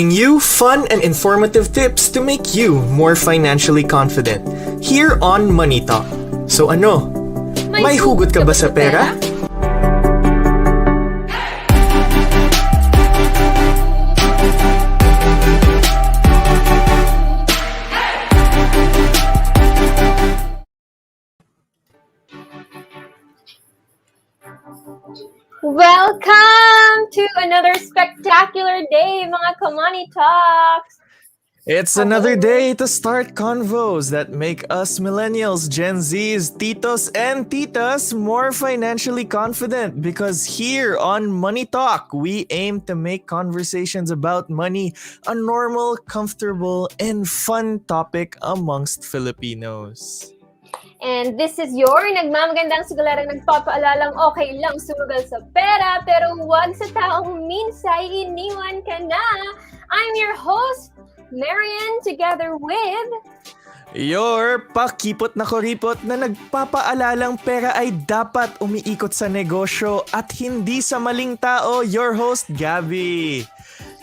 Bring you fun and informative tips to make you more financially confident here on Money Talk. So ano, may hugot ka ba sa pera? Welcome to another spectacular day, mga Ka-Money Talks! It's another day to start convos that make us millennials, Gen Zs, titos, and titas more financially confident because here on Money Talk, we aim to make conversations about money a normal, comfortable, and fun topic amongst Filipinos. And this is your nagmamagandang sigularang nagpapaalalang okay lang sumugal sa pera pero huwag sa taong minsay iniwan ka na. I'm your host, Marian, together with... Your pakipot na kuripot na nagpapaalalang pera ay dapat umiikot sa negosyo at hindi sa maling tao, your host, Gabby.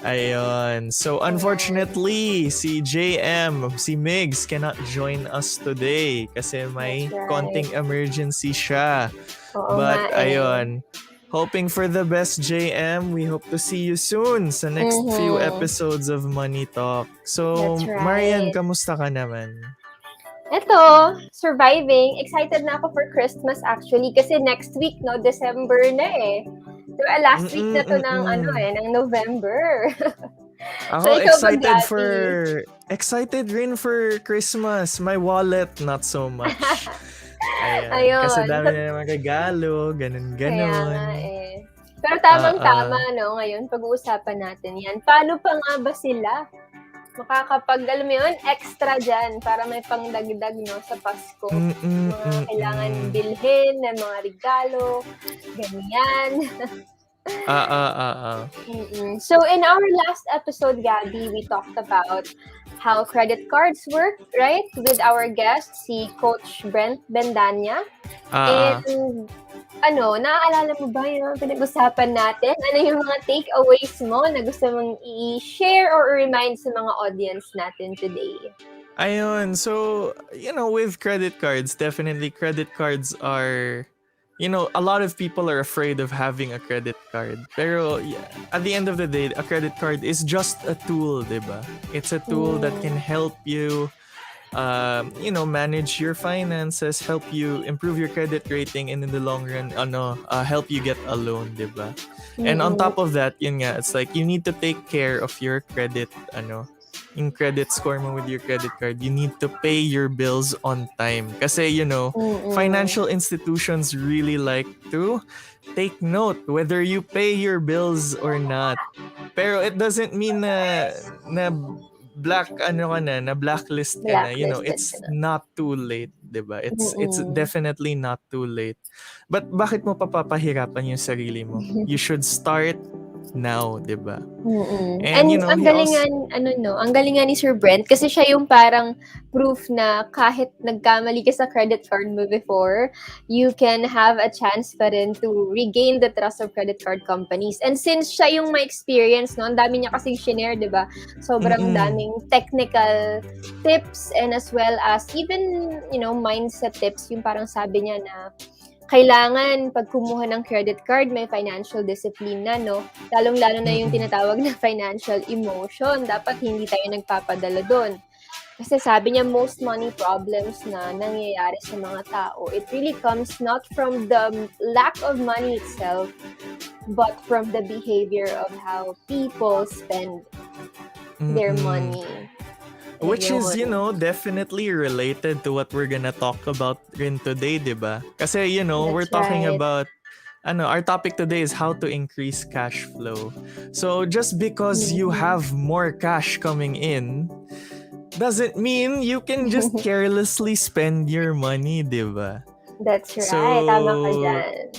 Ayun. So unfortunately, si JM, si Migs cannot join us today kasi may konting emergency siya. But ayun, hoping for the best, JM. We hope to see you soon sa next few episodes of Money Talk. So, Marian, kamusta ka naman? Eto, surviving. Excited na ako for Christmas actually kasi next week, no, December na eh. So, last week na to ng November. Ako so, excited rin for Christmas. My wallet, not so much. Ayun. Kasi dami na naman regalo, ganun. Kaya nga eh. Pero tamang-tama, no, ngayon, pag-uusapan natin yan. Paano pa nga ba sila makakapag, alam mo yun, extra dyan para may pangdagdag, no, sa Pasko. Mga kailangan bilhin ng mga regalo, ganyan. So in our last episode, Gabby, we talked about how credit cards work, right? With our guest, si Coach Brent Bendanya. And naaalala mo ba yung pinag-usapan natin? Ano yung mga takeaways mo na gusto mong i-share or remind sa mga audience natin today? Ayun, so, with credit cards, definitely credit cards are... a lot of people are afraid of having a credit card. Pero at the end of the day, a credit card is just a tool, diba? It's a tool that can help you, manage your finances, help you improve your credit rating, and in the long run, help you get a loan, diba? And on top of that, it's like you need to take care of your credit, yung credit score mo with your credit card, you need to pay your bills on time. Kasi, financial institutions really like to take note whether you pay your bills or not. Pero it doesn't mean na blacklist ka na. It's not too late, diba? It's definitely not too late. But bakit mo papapahirapan yung sarili mo? You should start now, diba? And ang galingan ni Sir Brent kasi siya yung parang proof na kahit nagkamali ka sa credit card mo before, you can have a chance pa rin to regain the trust of credit card companies. And since siya yung may experience, no, ang dami niya kasing shinare, diba? Sobrang daming technical tips and as well as even, mindset tips, yung parang sabi niya na kailangan pag kumuha ng credit card, may financial discipline na, no? Lalong-lalo na yung tinatawag na financial emotion. Dapat hindi tayo nagpapadala doon. Kasi sabi niya, most money problems na nangyayari sa mga tao, it really comes not from the lack of money itself, but from the behavior of how people spend their money. Which is, definitely related to what we're gonna talk about rin today, diba? Kasi, we're talking about, our topic today is how to increase cash flow. So, just because you have more cash coming in, doesn't mean you can just carelessly spend your money, diba? That's right. So, tama ka dyan.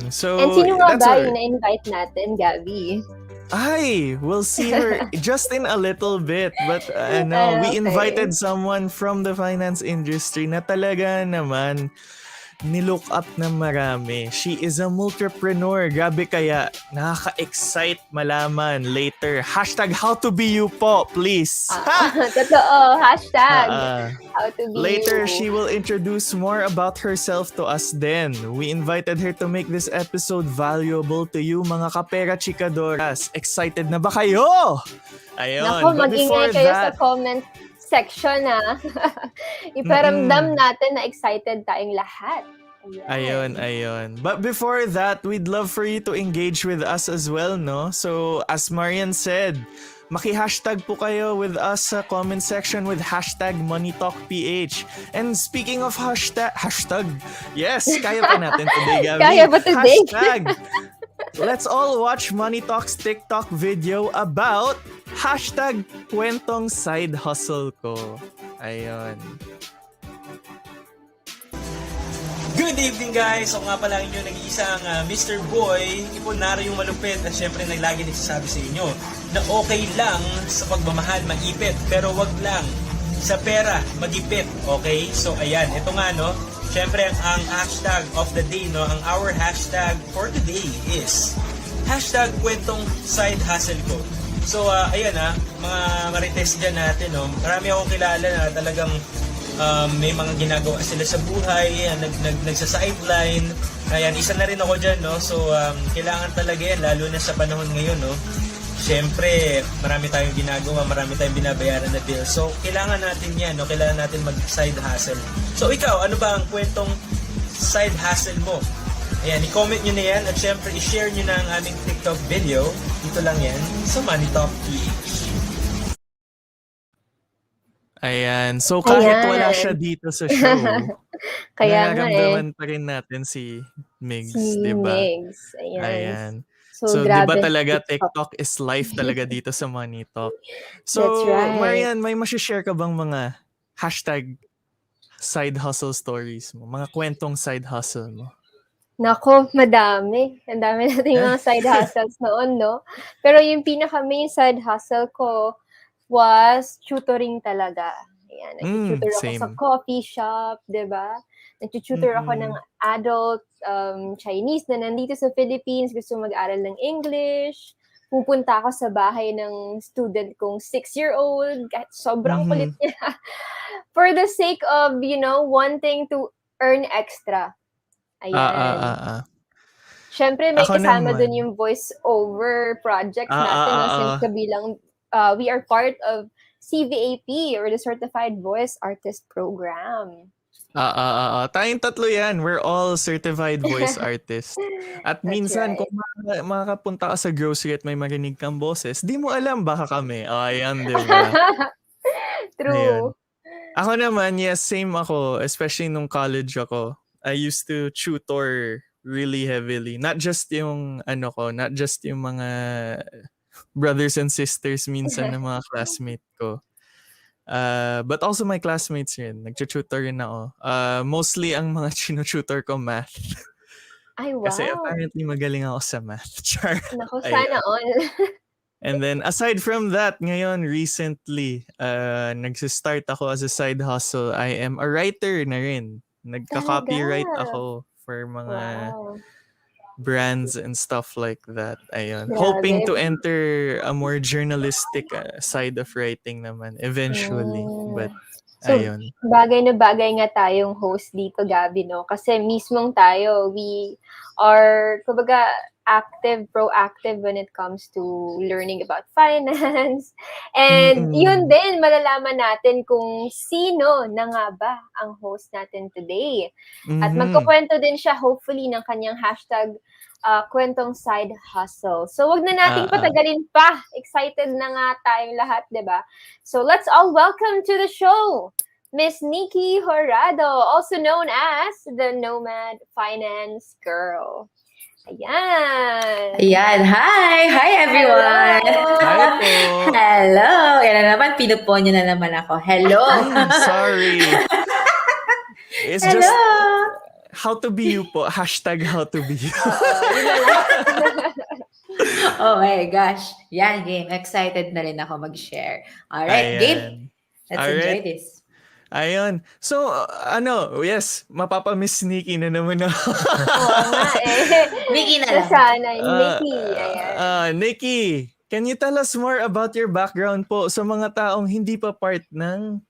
So, and sino nga ba yung na-invite natin, Gabby? We'll see her just in a little bit. But we invited someone from the finance industry na talaga naman nilook up na marami. She is a multipreneur. Grabe kaya, nakaka-excite malaman later. Hashtag how to be you po, please. Totoo. Hashtag how to be later, you. She will introduce more about herself to us then. We invited her to make this episode valuable to you, mga Ka-PeraChikadoras. Excited na ba kayo? Ayun. Naku, mag-ingay kayo sa comment section, ha? Iparamdam natin na excited tayong lahat. Ayun. But before that, we'd love for you to engage with us as well, no? So, as Marian said, Maki-hashtag po kayo with us sa comment section with hashtag MoneyTalkPH. And speaking of hashtag, yes, kaya pa natin today, Gabi. Kaya ba today? Hashtag, let's all watch Money Talk's TikTok video about hashtag kwentong side hustle ko. Ayun. Good evening guys! So nga pala inyo nag-iisang Mr. Boy, ipunaro yung malupit at syempre naglagi nagsasabi sa inyo na okay lang sa pagmamahal mag-ipit pero wag lang sa pera mag-ipit, okay? So ayan, ito nga no, syempre ang hashtag of the day no, ang our hashtag for today is hashtag kwentong side hustle ko. So ayan mga marites dyan natin no, marami akong kilala na talagang may mga ginagawa sila sa buhay, nagsa-sideline. Ayan, isa na rin ako dyan, no? So, kailangan talaga yan, lalo na sa panahon ngayon, no? Siyempre, marami tayong ginagawa, marami tayong binabayaran na bills. So, kailangan natin yan, no? Kailangan natin mag-side hustle. So, ikaw, ano ba ang kwentong side hustle mo? Ayan, i-comment nyo na yan at syempre, i-share nyo na ang aming TikTok video. Dito lang yan sa MoneyTok PH. Ayan. So kahit wala siya dito sa show, Kaya nga nararamdaman pa rin natin si Migs, di ba? Migs. Ayan. So, di ba grabe. talaga TikTok is life talaga dito sa Money Talk? So, That's right. Marian, may masishare ka bang mga hashtag side hustle stories mo? Mga kwentong side hustle mo? Nako, madami. Ang dami nating mga side hustles noon, no? Pero yung pinaka-main side hustle ko was tutoring talaga. Ayan, nag-tutor ako sa coffee shop, diba? Nag-tutor ako ng adult Chinese na nandito sa Philippines, gusto mag-aral ng English. Pupunta ako sa bahay ng student kong 6-year-old, kahit sobrang kulit niya. For the sake of, wanting to earn extra. Ayan. Siyempre, may kasama dun yung voice-over projects natin. Since kabilang we are part of CVAP or the Certified Voice Artist Program. Tayong tatlo yan. We're all certified voice artists. At minsan, kung makakapunta ka sa grocery at may marinig kang boses, di mo alam baka kami. Ayan, di ba? True. Ayun. Ako naman, yes, same ako. Especially nung college ako. I used to tutor really heavily. Not just yung not just yung mga brothers and sisters minsan ng mga classmate ko. But also my classmates rin. Nag-tutor rin ako. Mostly ang mga chino-tutor ko math. Ay, wow. Kasi apparently magaling ako sa math. Char. Naku, sana all. And then aside from that, ngayon recently, nagsistart ako as a side hustle. I am a writer na rin. Nagka-copyright ako for mga brands and stuff like that. Ayun. Grabe. Hoping to enter a more journalistic side of writing naman eventually. But so, ayun. Bagay na bagay nga tayong host dito, Gabi, no? Kasi mismong tayo, we are, kumbaga, proactive when it comes to learning about finance. And yun din, malalaman natin kung sino na nga ba ang host natin today. At magkukwento din siya, hopefully, ng kanyang hashtag kwentong side hustle. So, wag na nating patagalin pa. Excited na nga tayong lahat, diba? So, let's all welcome to the show, Miss Nikki Jurado, also known as the Nomad Finance Girl. Ayan. Hi! Hi, everyone! Hi po! Hello! Yan na naman, pinupo niyo na naman ako. Hello! Sorry. It's Hello! just how to be you po. Hashtag how to be you. Oh my gosh. Yan, game. Excited na rin ako mag-share. Alright, game. Let's enjoy this. Ayun. So, yes, mapapamiss Nikki na naman ako. Oo nga eh. Nikki na lang. Sana, Nikki. Ayan. Nikki, can you tell us more about your background po sa mga taong hindi pa part ng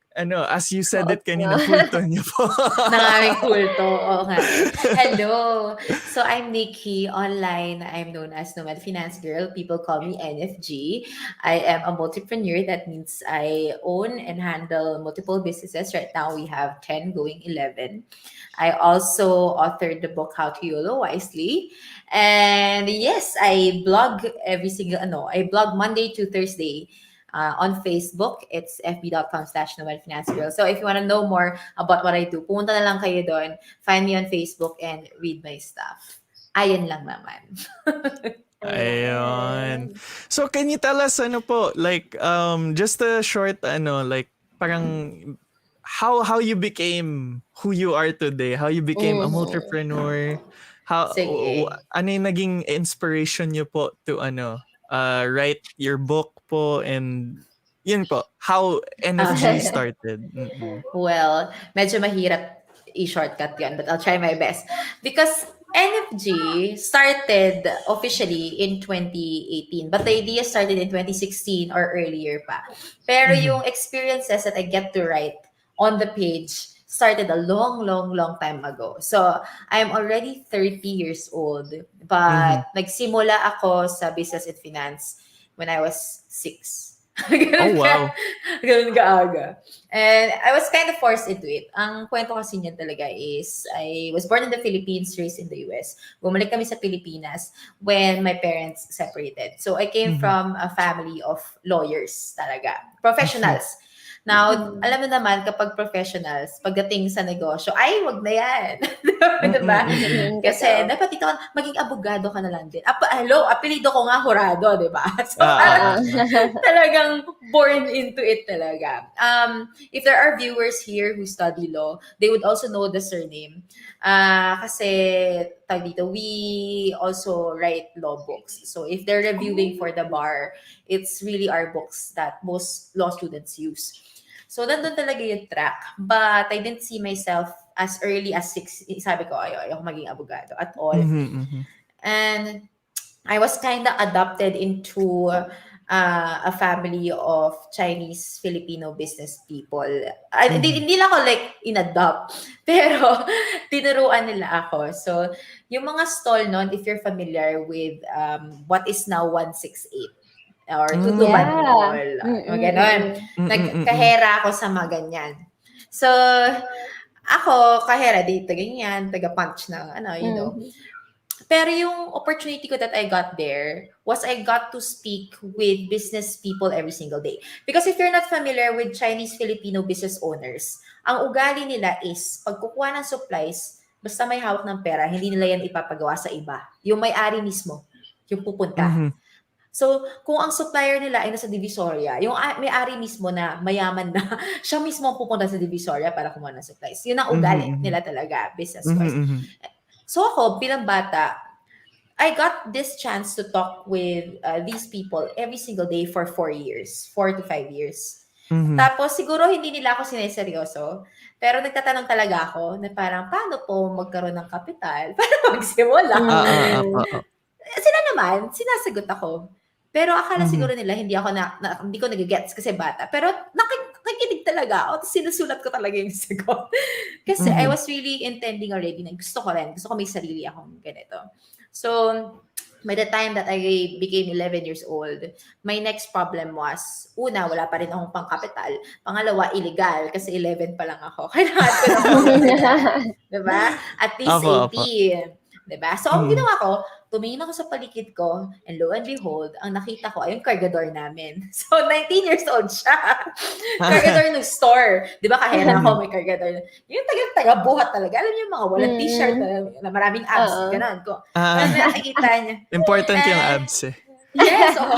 as you said it kanina, kulto niyo po. Ng aming kulto. Oo nga. Hello. So, I'm Nikki. Online, I'm known as Nomad Finance Girl. People call me NFG. I am a multipreneur. That means I own and handle multiple businesses. Right now, we have 10 going 11. I also authored the book, How to YOLO Wisely. And yes, I blog I blog Monday to Thursday. On Facebook, it's fb.com/Nomad Finance Girl. So if you want to know more about what I do, pumunta na lang kayo doon, find me on Facebook and read my stuff. Ayun lang naman. Ayun. So can you tell us ano po, like just a short like parang how you became who you are today, how you became a entrepreneur, how Sige. ano yung naging inspiration niyo po to write your book po, and yun po, how NFG started. Well, medyo mahirap i-shortcut yun, but I'll try my best. Because NFG started officially in 2018, but the idea started in 2016 or earlier pa. Pero yung experiences that I get to write on the page started a long, long, long time ago. So, I'm already 30 years old, but nagsimula ako sa business and finance when I was 6. Oh, wow. Ganun kaaga. And I was kind of forced into it. Ang kwento kasi niyan talaga is, I was born in the Philippines, raised in the US. Bumalik kami sa Pilipinas when my parents separated. So I came from a family of lawyers talaga. Professionals. Now, alam mo naman, kapag professionals, pagdating sa negosyo, ay, wag na yan. Diba? Kasi dapat ikaw, maging abogado ka na lang din. Apelido ko nga, Jurado, diba? So, talagang born into it talaga. If there are viewers here who study law, they would also know the surname. Kasi, we also write law books. So, if they're reviewing for the bar, it's really our books that most law students use. So, nandun talaga yung track. But I didn't see myself as early as 6. Sabi ko, ayoko maging abogado at all. And I was kind of adopted into a family of Chinese Filipino business people. Hindi lang ako like in-adopt, pero tinuruan nila ako. So, yung mga stall nun, if you're familiar with what is now 168, or Tutuban Mall. Ganon. Nagkahera ako sa mga ganyan. So, ako, kahera dito, ganyan, taga-punch ng, you know. Pero yung opportunity ko that I got there was I got to speak with business people every single day. Because if you're not familiar with Chinese Filipino business owners, ang ugali nila is, pagkukuha ng supplies, basta may hawak ng pera, hindi nila yan ipapagawa sa iba. Yung may-ari mismo, yung pupunta. So, kung ang supplier nila ay nasa Divisoria, yung may-ari mismo na mayaman na, siya mismo ang pupunta sa Divisoria para kumuha ng supplies. Yun ang ugali nila talaga, business-wise. So ako, bilang bata, I got this chance to talk with these people every single day for 4 years, 4 to 5 years. Tapos siguro hindi nila ako sineseryoso, pero nagtatanong talaga ako na parang, paano po magkaroon ng kapital? Paano magsimula? Sila naman, sinasagot ako. Pero akala siguro nila hindi ko nag-gets kasi bata. Pero nakikinig talaga ako. Sinusulat ko talaga yung sagot. Kasi I was really intending already na gusto ko may sarili akong ganito. So, by the time that I became 11 years old, my next problem was, una, wala pa rin akong pang-capital. Pangalawa, illegal kasi 11 pa lang ako. Kailangan ko na diba? At least 18. Diba? So, ang ginawa ko, tumingin ako sa paligid ko, and lo and behold, ang nakita ko ay yung cargador namin. So, 19 years old siya. Cargador ng store. Di ba, kahera ako may cargador. Yung taga-buhat talaga. Alam niyo yung mga walang t-shirt na maraming abs. Ganon ko. Ano nakikita niya. Important yung abs eh. Yes. So,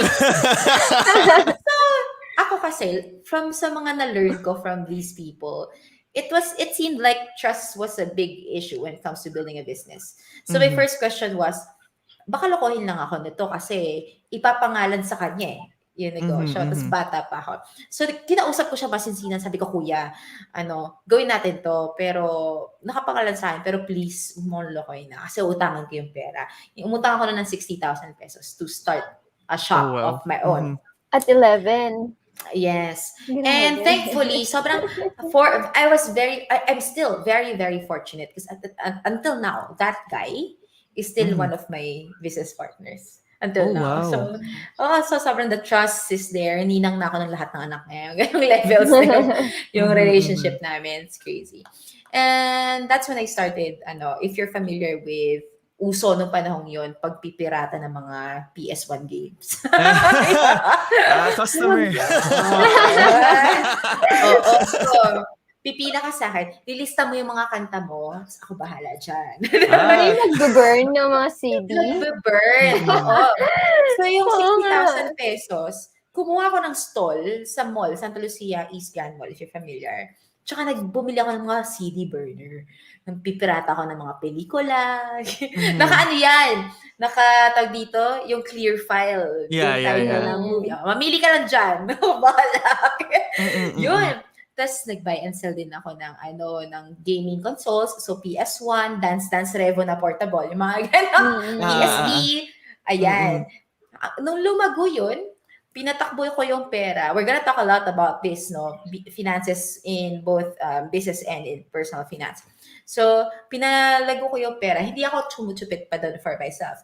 ako kasi, from sa mga na-learn ko from these people, it seemed like trust was a big issue when it comes to building a business. So my first question was, baka lokohin lang ako nito kasi ipapangalan sa kanya yung negosyo. Tapos bata pa ako. So kinausap ko siya masinsinan, sabi ko, kuya, gawin natin to, pero nakapangalan sa akin, pero please, lokohin na kasi utangan ko yung pera. Umutangan ko na ng 60,000 pesos to start a shop of my own. At 11. Yes. And thankfully, I'm still very, very fortunate because until now, that guy is still one of my business partners. Until now. Wow. So sobrang the trust is there. Ninang na ako ng lahat ng anak niya. Ganong levels na yung relationship namin. It's crazy. And that's when I started, if you're familiar with uso nung panahong yon pagpipirata ng mga PS1 games. Customer. Oo. Pipila ka sa akin, lilista mo yung mga kanta mo, ako bahala dyan. Yung nag-burn ng mga CD. Nag-burn. Oo. So yung Oo 60,000 pesos, kumuha ko ng stall sa mall, Santa Lucia East Grand Mall, if you're familiar. Tsaka bumili ako ng mga CD burner. Pipirata ako ng mga pelikula. Naka-ano yan? Naka-tag dito, yung clear file. Yeah. Ng movie. Mamili ka lang dyan. Bahala. Yun. Tapos nag-buy and sell din ako ng gaming consoles. So PS1, Dance Dance Revo na portable. Yung mga gano'n. PSP. Ayan. Nung lumago yun, pinatakbo ko yung pera. We're gonna talk a lot about this, no? Finances in both business and in personal finance. So, pinalago ko yung pera. Hindi ako tsumutupit pa doon for myself.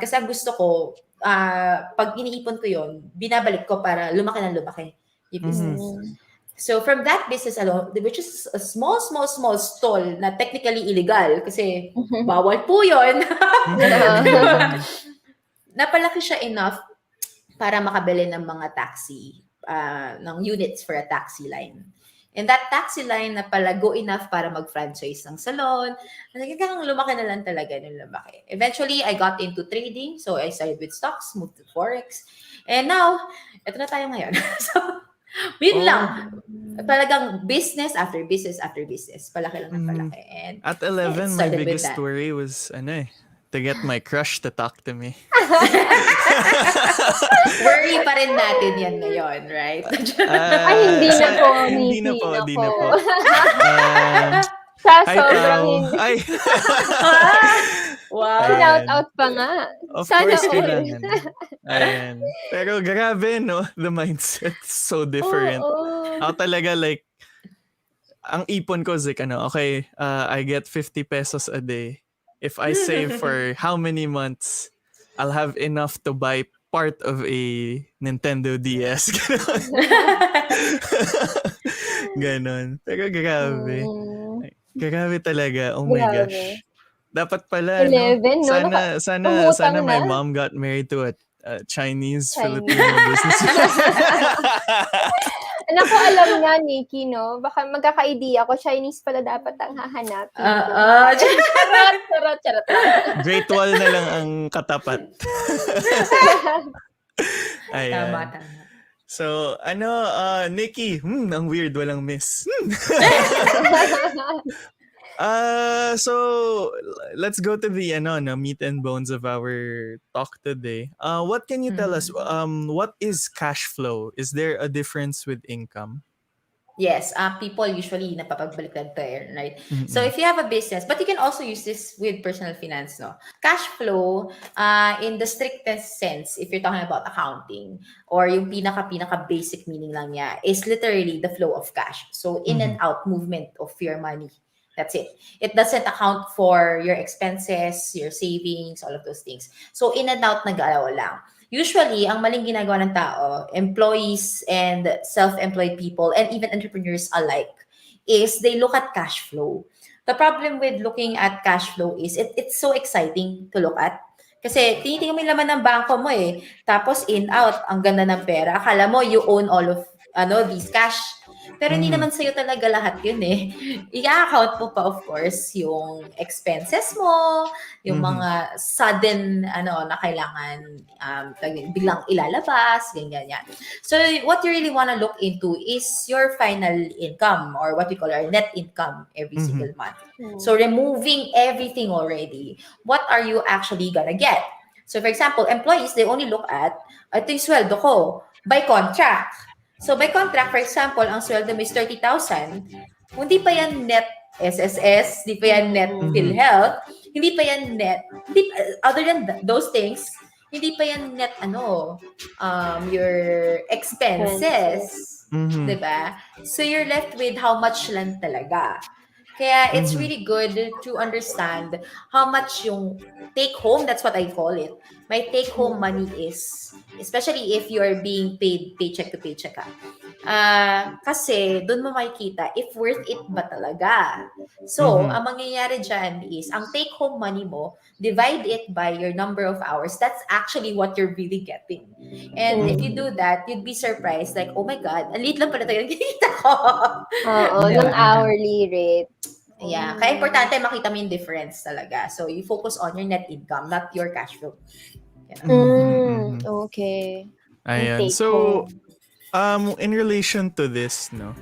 Kasi ang gusto ko, pag iniipon ko yun, binabalik ko para lumaki ng lumaki yung business. So, from that business alone, which is a small stall na technically illegal kasi bawal po yun. Napalaki siya enough para makabili ng mga taxi, ng units for a taxi line. And that taxi line na palago enough para mag-franchise ng salon. Nagkakang lumaki na lang talaga ng lumaki. Eventually, I got into trading. So, I started with stocks, moved to Forex. And now, ito na tayo ngayon. So, yun lang. Talagang business after business after business. Palaki lang na palaki. And at 11, my biggest story was, to get my crush to talk to me. Worry pa rin natin yan ngayon, right? Hindi na po. Hindi na po. Sa sobrang hindi. Ay. Wow. Shout out pa nga. Of Sana course, all. kailangan. Ayan. Pero grabe, no? The mindset is so different. Ako talaga, like, ang ipon ko is like, okay, I get 50 pesos a day. If I save for how many months, I'll have enough to buy part of a Nintendo DS. Ganon. Pero grabe. Grabe talaga. Oh my gosh. Dapat pala, 11, no? Sana my mom got married to a Chinese Filipino business. Naku, alam nga, Nikki, no? Baka magkaka-idea ako, Chinese pala dapat ang hahanapin. Charot. Great Wall na lang ang katapat. Ayan. Tama. So, Nikki, ang weird, walang miss. So let's go to the meat and bones of our talk today. What can you tell us? What is cash flow? Is there a difference with income? Yes, people usually napapagbaliktad to, right? So if you have a business, but you can also use this with personal finance, no? Cash flow, in the strictest sense, if you're talking about accounting, or yung pinaka basic meaning lang niya, is literally the flow of cash. So in and out movement of your money. That's it. It doesn't account for your expenses, your savings, all of those things. So in and out nag-alaw lang. Usually, ang maling ginagawa ng tao, employees and self-employed people and even entrepreneurs alike, is they look at cash flow. The problem with looking at cash flow is it's so exciting to look at. Kasi tinitingnan mo yung laman ng bangko mo eh. Tapos in, out, ang ganda ng pera. Akala mo you own all of these cash. Pero hindi naman sa'yo talaga lahat yun eh. I-account mo pa, of course, yung expenses mo, yung mga sudden, na kailangan biglang ilalabas, ganyan. So, what you really want to look into is your final income or what we call our net income every single month. So, removing everything already, what are you actually gonna get? So, for example, employees, they only look at, ito yung sweldo ko, by contract. So, by contract, for example, ang sweldo mo is 30,000, hindi pa yan net SSS, hindi pa yan net PhilHealth, hindi pa yan net, other than those things, hindi pa yan net, your expenses. Diba? So, you're left with how much lang talaga. Kaya it's really good to understand how much yung take home, that's what I call it. My take home money is, especially if you're being paid paycheck to paycheck. Kasi doon mo makikita if worth it ba talaga. So, ang mangyayari dyan is, ang take-home money mo, divide it by your number of hours. That's actually what you're really getting. And if you do that, you'd be surprised, like, oh my God, ang liit lang pala tayo kinita ko. Oo, ng hourly rate. Yeah, kaya importante makita mo yung difference talaga. So, you focus on your net income, not your cash flow. Okay. Ayan. Take So, home. in relation to this, no,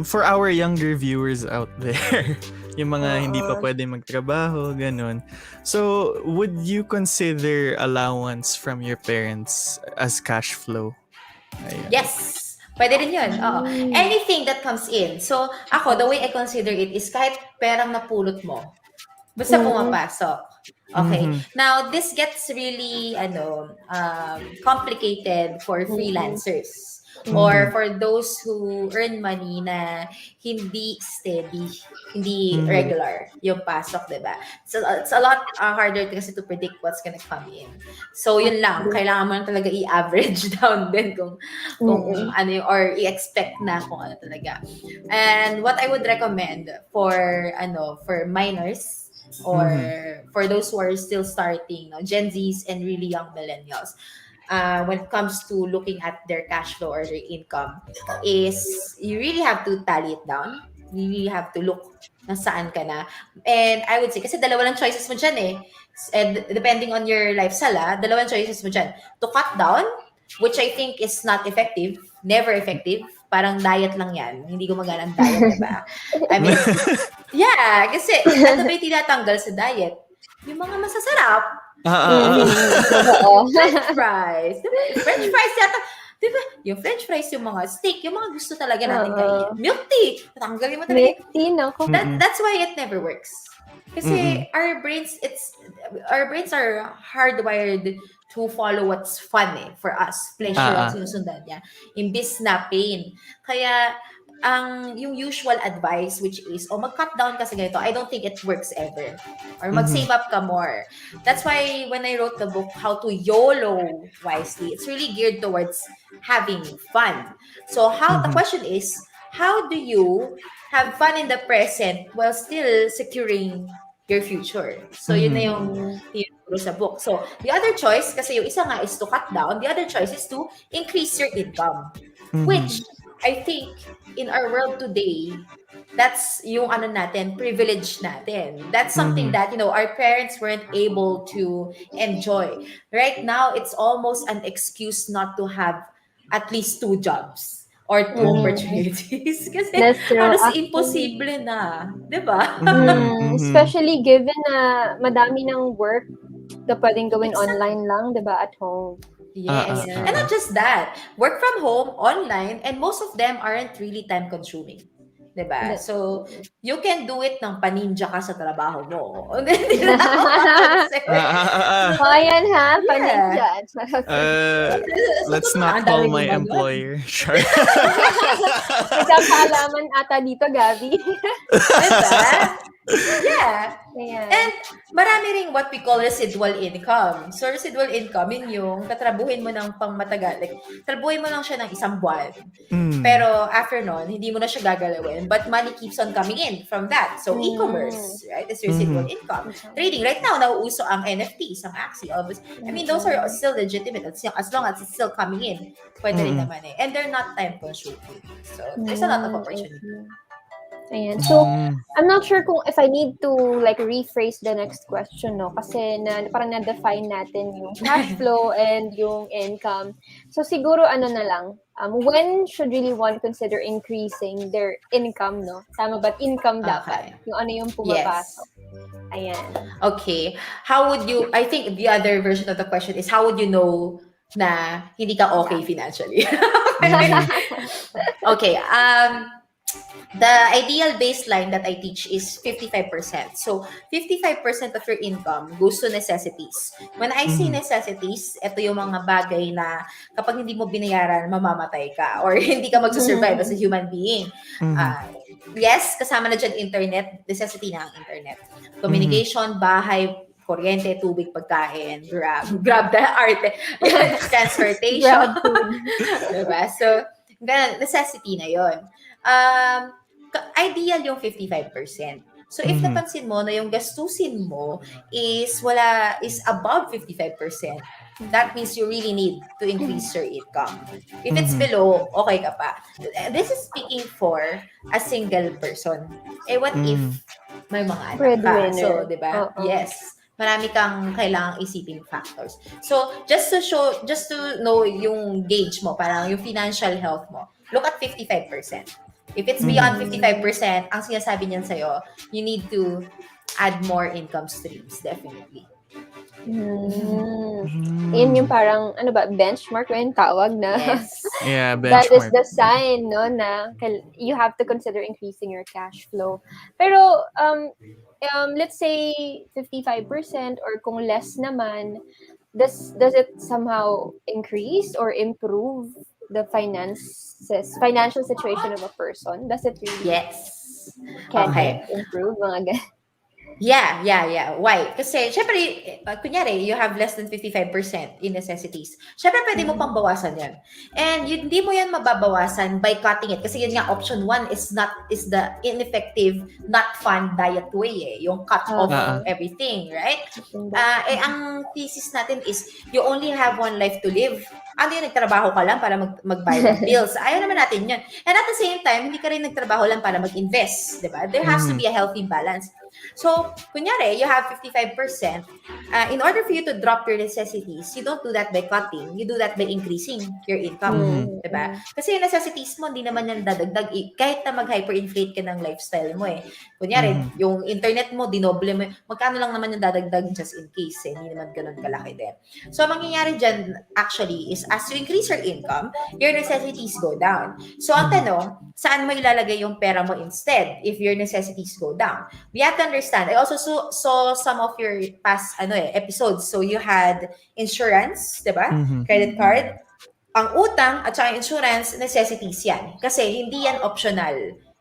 for our younger viewers out there, yung mga hindi pa pwede magtrabaho, ganun. So, would you consider allowance from your parents as cash flow? Ayan. Yes! Pwede rin yun. Oo. Anything that comes in. So, ako, the way I consider it is kahit perang napulot mo, basta pumapasok. Okay. Now, this gets really complicated for freelancers or for those who earn money na hindi steady, hindi regular yung pasok, diba? So, it's a lot harder kasi to predict what's gonna come in. So, yun lang. Kailangan mo lang talaga i-average down din kung ano yung, or i-expect na kung ano talaga. And what I would recommend for minors, or for those who are still starting, Gen Zs and really young millennials, when it comes to looking at their cash flow or their income, is you really have to tally it down. You really have to look na saan ka na. And I would say, kasi dalawa lang choices mo dyan eh. And depending on your lifestyle, dalawang choices mo dyan. To cut down, which I think is not effective, never effective. Parang diet lang yan. Hindi gumagana ang diet, diba? I mean, yeah, kasi ano ba yung tinatanggal sa diet? Yung mga masasarap. French fries. French fries yata. Diba? Yung French fries, yung mga steak, yung mga gusto talaga natin kainin. Milk tea. Tatanggalin mo talaga. Milk tea, no? That's why it never works. Kasi our brains are hardwired to follow what's fun for us. Pleasure ang sinusundan niya. Imbis na pain. Kaya, yung usual advice, which is, mag-cut down kasi ganito, I don't think it works ever. Or mag-save up ka more. That's why when I wrote the book, How to YOLO Wisely, it's really geared towards having fun. So, the question is, how do you have fun in the present while still securing your future? So, yun na yung tinuturo sa book. So, the other choice, kasi yung isa nga is to cut down, the other choice is to increase your income. Which, I think, in our world today, that's yung privilege natin. That's something that, our parents weren't able to enjoy. Right now, it's almost an excuse not to have at least 2 jobs. Or 2 opportunities. Kasi halos imposible na. Diba? Especially given na madami ng work na pwedeng gawin online lang, diba, at home. Yes. And not just that. Work from home, online, and most of them aren't really time-consuming. Diba? So, you can do it ng paninja ka sa trabaho mo. Ayan ha, paninja. Let's not call my employer. Sure. Nagkakaalaman ata dito, Gabi. Diba? Yeah. Ayan. And marami ring what we call residual income. So, residual income, yun yung katrabuhin mo ng pangmatagal. Like, trabuhin mo lang siya ng 1 buwan. Pero after nun, hindi mo na siya gagalawin. But money keeps on coming in from that. So, e-commerce, right? It's residual income. Trading. Right now, nauuso ang NFTs, ang Axie. I mean, those are still legitimate. As long as it's still coming in, pwede rin naman eh. And they're not time-consuming. So, there's a lot of opportunity. Ayan. So, I'm not sure if I need to rephrase the next question, no? Kasi parang na-define natin yung cash flow and yung income. So, siguro na lang, when should really one consider increasing their income, no? Tama ba? Income dapat. Yung yung pumapasok. Yes. Ayan. Okay. How would you, I think the other version of the question is, how would you know na hindi ka okay financially? Okay. The ideal baseline that I teach is 55%. So, 55% of your income goes to necessities. When I say necessities, ito yung mga bagay na kapag hindi mo binayaran, mamamatay ka or hindi ka magsusurvive as a human being. Yes, kasama na dyan internet. Necessity na ang internet. Communication, bahay, kuryente, tubig, pagkain, grab the arte, transportation. Diba? So, Ganun, necessity na yon. Ideal yung 55%. So if napansin mo na yung gastusin mo is above 55%, that means you really need to increase your income. If it's below, okay ka pa. This is speaking for a single person. What if may mga anak ka? Breadwinner. So, di ba? Oo. Yes. Marami kang kailangang isiping factors. So, just to know yung gauge mo, parang yung financial health mo, look at 55%. If it's beyond 55%, ang sinasabi niyan sa'yo, you need to add more income streams, definitely. Yun yung parang, benchmark ba yung tawag na? Yes. Yeah, That is benchmark. the sign, no, na you have to consider increasing your cash flow. Pero, let's say 55% or kung less naman, does it somehow increase or improve the financial situation of a person? Does it really Yes. can Okay. it improve? Mga ganun. Yeah. Why? Kasi, syempre, kunyari, you have less than 55% in necessities. Syempre, pwede mo pang bawasan yan. And hindi mo yan mababawasan by cutting it. Kasi yun nga, option 1 is the ineffective, not fun diet way Yung cut off everything, right? Ang thesis natin is, you only have one life to live. Ano yun, nagtrabaho ka lang para mag-buy ng bills. Ayaw naman natin yun. And at the same time, hindi ka rin nagtrabaho lang para mag-invest. Diba? There has to be a healthy balance. So, kunyari, you have 55%. In order for you to drop your necessities, you don't do that by cutting. You do that by increasing your income. Diba? Kasi yung necessities mo, hindi naman yan dadagdag. Kahit na mag-hyperinflate ka ng lifestyle mo Kunyari, yung internet mo, dinoble mo. Magkano lang naman yung dadagdag just in case. Hindi naman ganun kalaki din. So, mangyayari dyan, actually, is as you increase your income, your necessities go down. So, ang tanong, saan mo ilalagay yung pera mo instead if your necessities go down? We have to understand. I also saw some of your past episodes. So, you had insurance, diba? Credit card. Ang utang at saka insurance, necessities yan. Kasi hindi yan optional.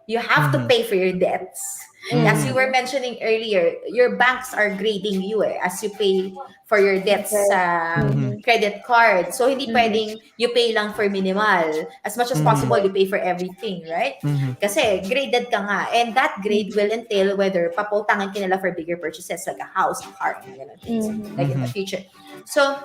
You have to pay for your debts. As you were mentioning earlier, your banks are grading you as you pay for your debts sa credit card. So, hindi pwedeng you pay lang for minimal. As much as possible, you pay for everything, right? Kasi graded ka nga. And that grade will entail whether papautangan ka nila for bigger purchases like a house, a car, like in the future. So,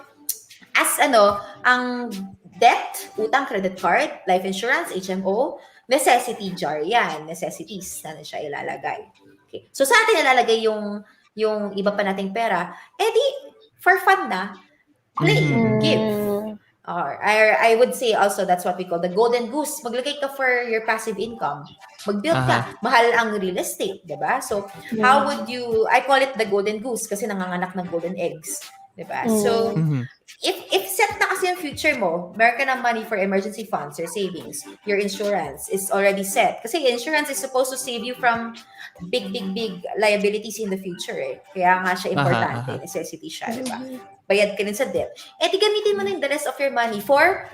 as ang debt, utang, credit card, life insurance, HMO, necessity jar yan. Necessities na siya ilalagay. Okay. So, saan natin ilalagay yung iba pa nating pera? Di, for fun na, play, give. Or I would say also, that's what we call the golden goose. Maglagay ka for your passive income. Mag-build ka. Mahal ang real estate, diba? So, how would you, I call it the golden goose kasi nanganganak ng golden eggs. Diba? So, if set na kasi yung future mo, meron ka ng money for emergency funds, your savings, your insurance is already set. Kasi insurance is supposed to save you from big liabilities in the future Kaya nga siya importante. Necessity siya, diba? Bayad ka rin sa debt. Di gamitin mo na yung the rest of your money for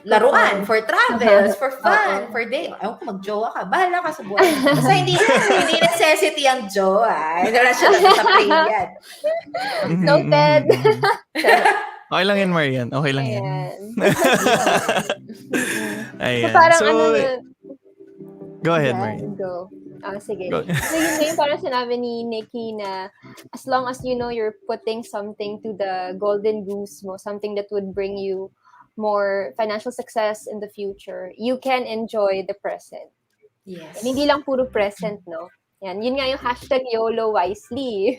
laruan, for travels, for fun, for day. Ayaw ko, mag-jowa ka. Bahala ka sa buhay. Basta hindi necessity ang jowa. Hindi na siya lang sa play yan. Noted. Okay lang yan, Marian. Okay lang yan. Ayan. So, parang go ahead, Marian. Go. Sige. Go. So, yun nga yung parang sinabi ni Nikki na as long as you're putting something to the golden goose mo, something that would bring you more financial success in the future, you can enjoy the present. Yes. And hindi lang puro present, no? Yun nga yung hashtag YOLO wisely.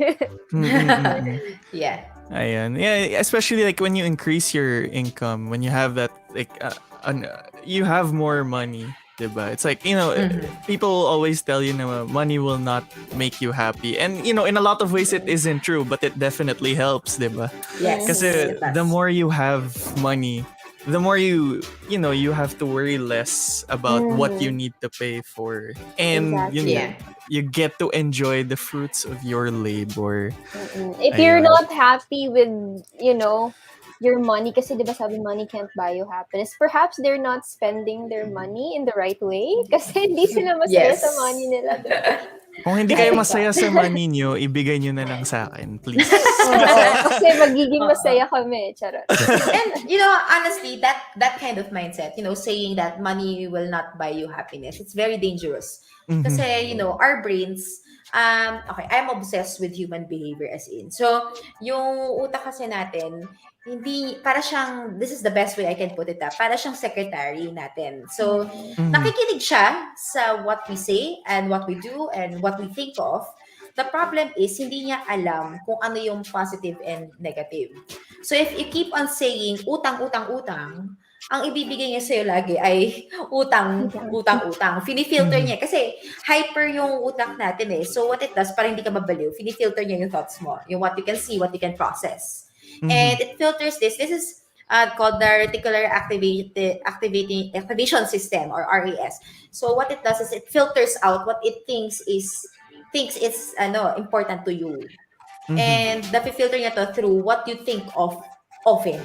Yeah. Ayan. Yeah, especially like when you increase your income, when you have that you have more money, diba? It's like, people always tell you money will not make you happy. And in a lot of ways it isn't true, but it definitely helps, diba? Yes. Kasi the more you have money, the more you have to worry less about what you need to pay for. And you get to enjoy the fruits of your labor. If you're not happy with, your money, kasi diba sabi money can't buy you happiness, perhaps they're not spending their money in the right way kasi hindi sila masaya sa money nila. Kung hindi kayo masaya sa money nyo, ibigay nyo na lang sa akin, please. Oo, kasi magiging masaya kami. Charot. And honestly, that kind of mindset, saying that money will not buy you happiness, it's very dangerous. Kasi our brains, okay, I'm obsessed with human behavior as in. So, yung utak kasi natin, hindi, para siyang, this is the best way I can put it para siyang secretary natin. So, nakikinig siya sa what we say and what we do and what we think of. The problem is, hindi niya alam kung ano yung positive and negative. So, if you keep on saying, utang, utang, utang, ang ibibigay niya sa'yo lagi ay utang, utang, utang. Fini-filter niya. Kasi hyper yung utak natin eh. So, what it does, para hindi ka mabaliw, fini-filter niya yung thoughts mo. Yung what you can see, what you can process. And it filters this. This is called the reticular activation system, or RAS. So what it does is it filters out what it thinks it's important to you. And filter niya to through what you think of often.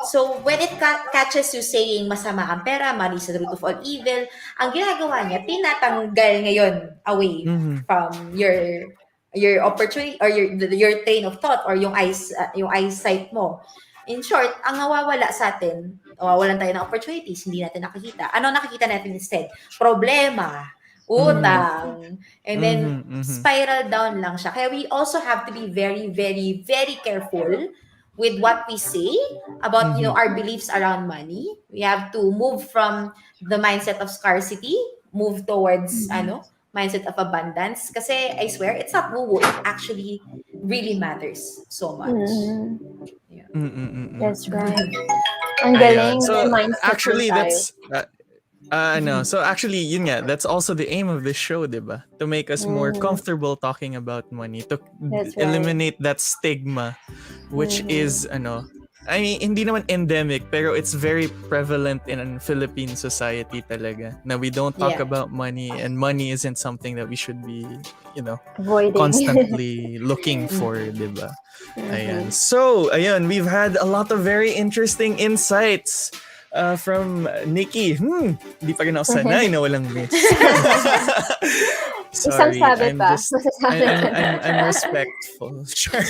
So when it catches you saying masama ang pera, money is the root of all evil, ang ginagawa niya, tinatanggal ngayon away from your opportunity or your train of thought or yung eyesight mo. In short, ang nawawala sa atin, nawawalan tayo ng opportunities, hindi natin nakikita. Ano nakikita natin instead? Problema, utang, and then spiral down lang siya. Kaya we also have to be very, very, very careful with what we say about our beliefs around money. We have to move from the mindset of scarcity, move towards mindset of abundance. Kasi I swear, it's not woo-woo. It actually really matters so much. Yeah. That's right. Ang galing. So mindset actually, tayo. that's So actually, yun nga, that's also the aim of this show, diba? To make us more comfortable talking about money, to eliminate that stigma, which is I mean, hindi naman endemic, pero it's very prevalent in Philippine society talaga. Na we don't talk about money, and money isn't something that we should be, Avoiding. constantly looking for, diba? Ayan. So, we've had a lot of very interesting insights from Nikki. Di pa rin ako sanay na walang miss. Sorry, I'm respectful. Sure.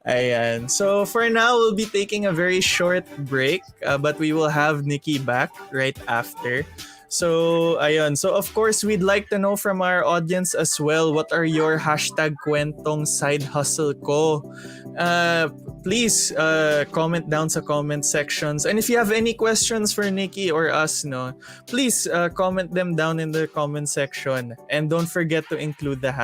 Ayan. So for now, we'll be taking a very short break, but we will have Nikki back right after. So, ayun. So, of course, we'd like to know from our audience as well, what are your #kwentong side hustle ko? Please comment down sa comment sections. And if you have any questions for Nikki or us, please comment them down in the comment section. And don't forget to include the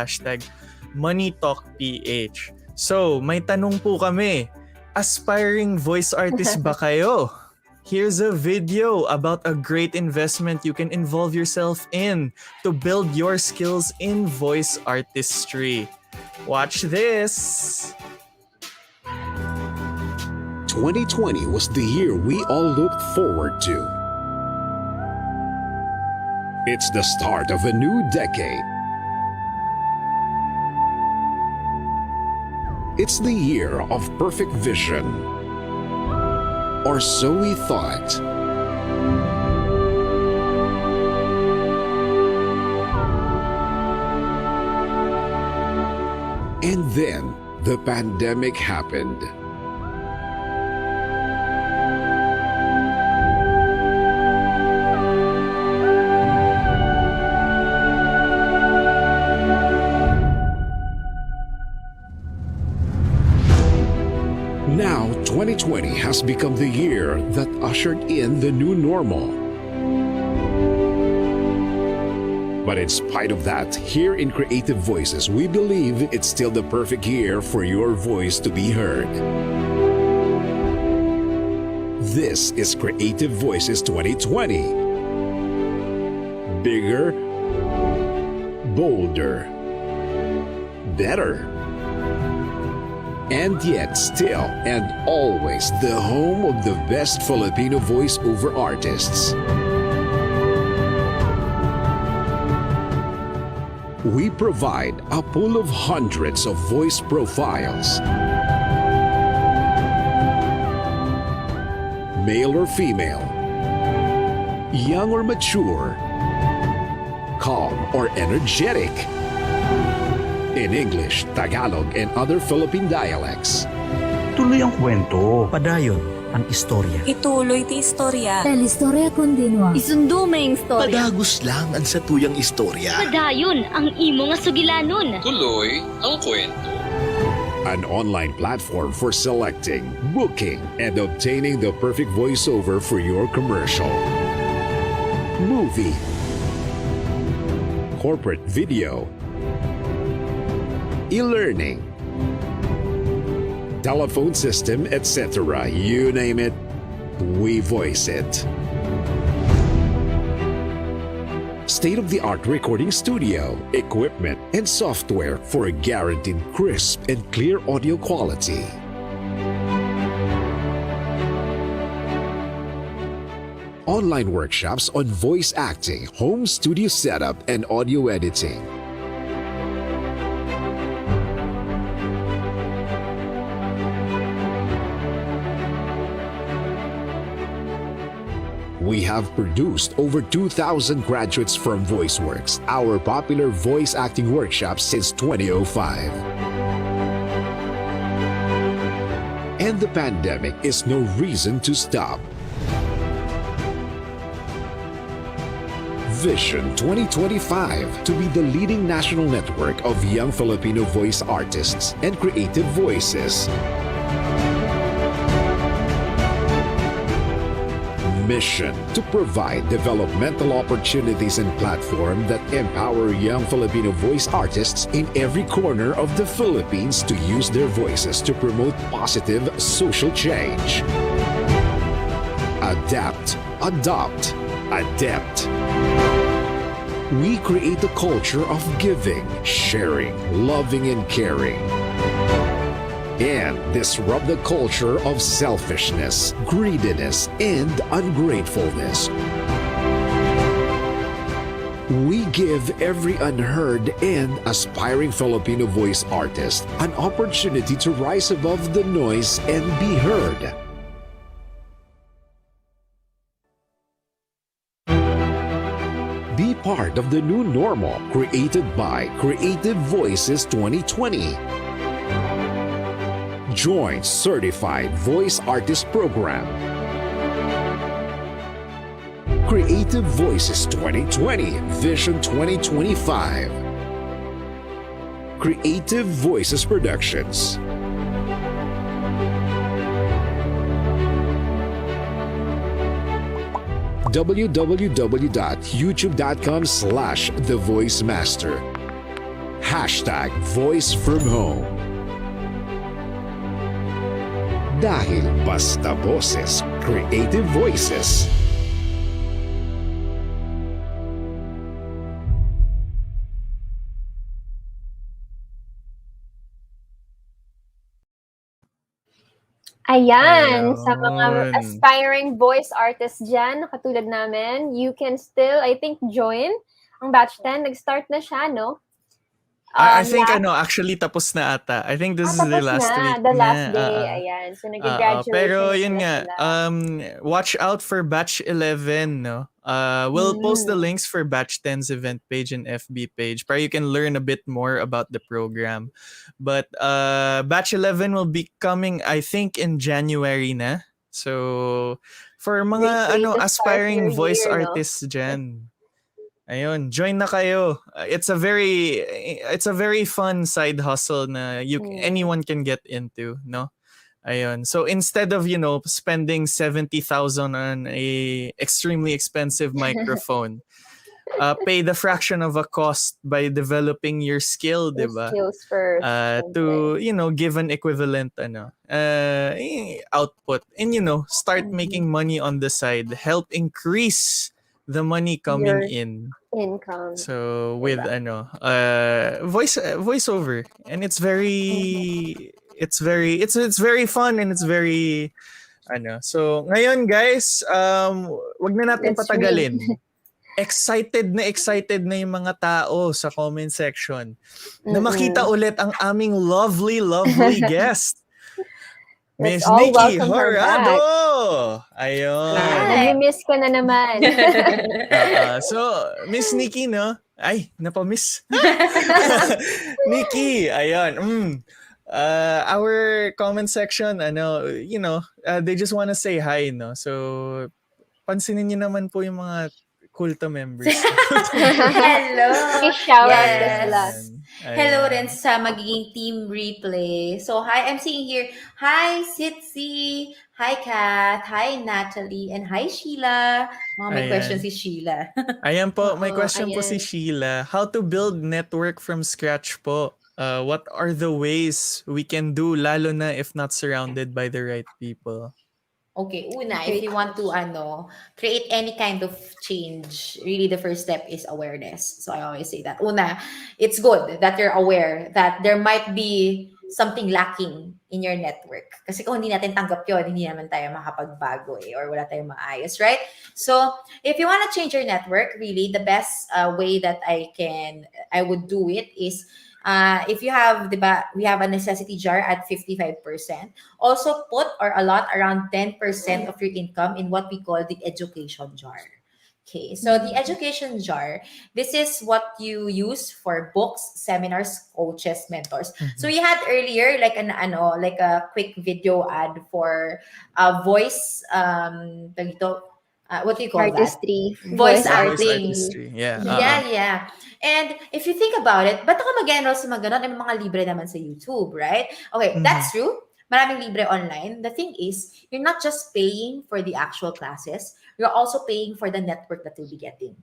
#MoneyTalkPH. So, may tanong po kami. Aspiring voice artist ba kayo? Here's a video about a great investment you can involve yourself in to build your skills in voice artistry. Watch this! 2020 was the year we all looked forward to. It's the start of a new decade. It's the year of perfect vision. Or so we thought. And then the pandemic happened. Now, 2020 has become the year that ushered in the new normal. But in spite of that, here in Creative Voices, we believe it's still the perfect year for your voice to be heard. This is Creative Voices 2020. Bigger, bolder, better. And yet still and always the home of the best Filipino voiceover artists. We provide a pool of hundreds of voice profiles. Male or female, young or mature, calm or energetic, in English, Tagalog, and other Philippine dialects. Tuloy ang kwento. Padayon ang istorya. Ituloy ti istorya. Istorya continua. Isundo may istorya. Padagos lang ang satuyang istorya. Padayon ang imo nga sugilanon. Tuloy ang kwento. An online platform for selecting, booking, and obtaining the perfect voiceover for your commercial, movie, corporate video, e-learning, telephone system, etc. You name it, we voice it. State-of-the-art recording studio, equipment, and software for a guaranteed crisp and clear audio quality. Online workshops on voice acting, home studio setup, and audio editing. We have produced over 2,000 graduates from VoiceWorks, our popular voice acting workshop since 2005. And the pandemic is no reason to stop. Vision 2025 to be the leading national network of young Filipino voice artists and creative voices. Mission to provide developmental opportunities and platform that empower young Filipino voice artists in every corner of the Philippines to use their voices to promote positive social change. Adapt, adopt, adept. We create a culture of giving, sharing, loving, and caring. And disrupt the culture of selfishness, greediness, and ungratefulness. We give every unheard and aspiring Filipino voice artist an opportunity to rise above the noise and be heard. Be part of the new normal created by Creative Voices 2020. Join Certified Voice Artist Program. Creative Voices 2020 Vision 2025. Creative Voices Productions. www.youtube.com/thevoicemaster. #Voice from Home. Dahil basta boses, creative voices. Ayan, sa Ayun. mga aspiring voice artists dyan, katulad namin, you can still, I think, join ang Batch 10. Nag-start na siya, no? I think actually tapos na ata. I think this is the last week. The last na, day, ayan. So, nag-graduation. Pero yun na nga, sila. watch out for Batch 11, no? We'll post the links for Batch 10's event page and FB page para you can learn a bit more about the program. But Batch 11 will be coming, I think, in January na. So, for mga Great way to start aspiring your voice year, no? artists dyan, ayun, join na kayo. It's a very fun side hustle na anyone can get into, no? Ayun. So instead of, spending 70,000 on a extremely expensive microphone, pay the fraction of a cost by developing your skill, Your 'di ba? skills first. To give an equivalent output and start making money on the side, help increase the money coming Your in. income. So with voiceover, and it's very fun and it's very So ngayon guys, wag na natin Let's patagalin. Excited na yung mga tao sa comment section na makita ulit ang aming lovely guest. Miss Let's all Nikki welcome her Jurado. Ayun. Nami-miss ka na naman. So, Miss Nikki, no? Ay, napamiss. Nikki, ayun. Our comment section, they just want to say hi, no? So, pansinin niyo naman po yung mga kulto members. Hello! I-shout out ko Yes! sila. Hello rin sa magiging team replay. So, hi, I'm seeing here. Hi, Sitsi! Hi, Kat! Hi, Natalie! And hi, Sheila! Mga may Ayan. question si Sheila. Ayan po, may Oo, question po si ayan. Sheila. How to build network from scratch po? What are the ways we can do, lalo na if not surrounded by the right people? Okay, una, if Great you want to create any kind of change, really the first step is awareness. So I always say that. Una, it's good that you're aware that there might be something lacking in your network. Kasi kung hindi natin tanggap yun, hindi naman tayo makapagbago or wala tayong maayos, right? So if you want to change your network, really the best way that I would do it is if you have, diba, we have a necessity jar at 55%. Also put or allot around 10% of your income in what we call the education jar. Okay, so the education jar, this is what you use for books, seminars, coaches, mentors. So we had earlier like a quick video ad for voice what do you call Artistry. that? Voice Voice acting. artistry. Yeah. Yeah. And if you think about it, ba't ako mag-enroll sa mga ganon? May mga libre naman sa YouTube, right? Okay, that's true. Maraming libre online. The thing is, you're not just paying for the actual classes, you're also paying for the network that you'll be getting.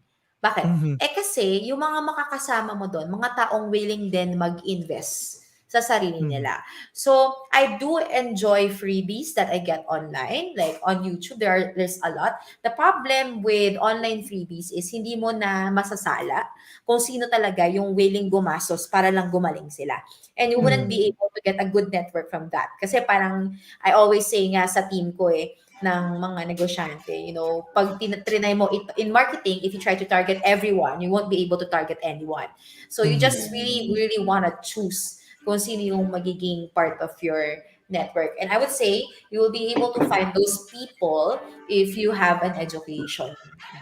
Bakit? Kasi yung mga makakasama mo doon, mga taong willing din mag-invest sa sarili nila. So, I do enjoy freebies that I get online. Like on YouTube, there's a lot. The problem with online freebies is hindi mo na masasala kung sino talaga yung willing gumastos para lang gumaling sila. And you wouldn't be able to get a good network from that. Kasi parang, I always say nga sa team ko ng mga negosyante, pag trinay mo in marketing, if you try to target everyone, you won't be able to target anyone. So you just really, really want to choose kung sino yung magiging part of your network. And I would say you will be able to find those people if you have an education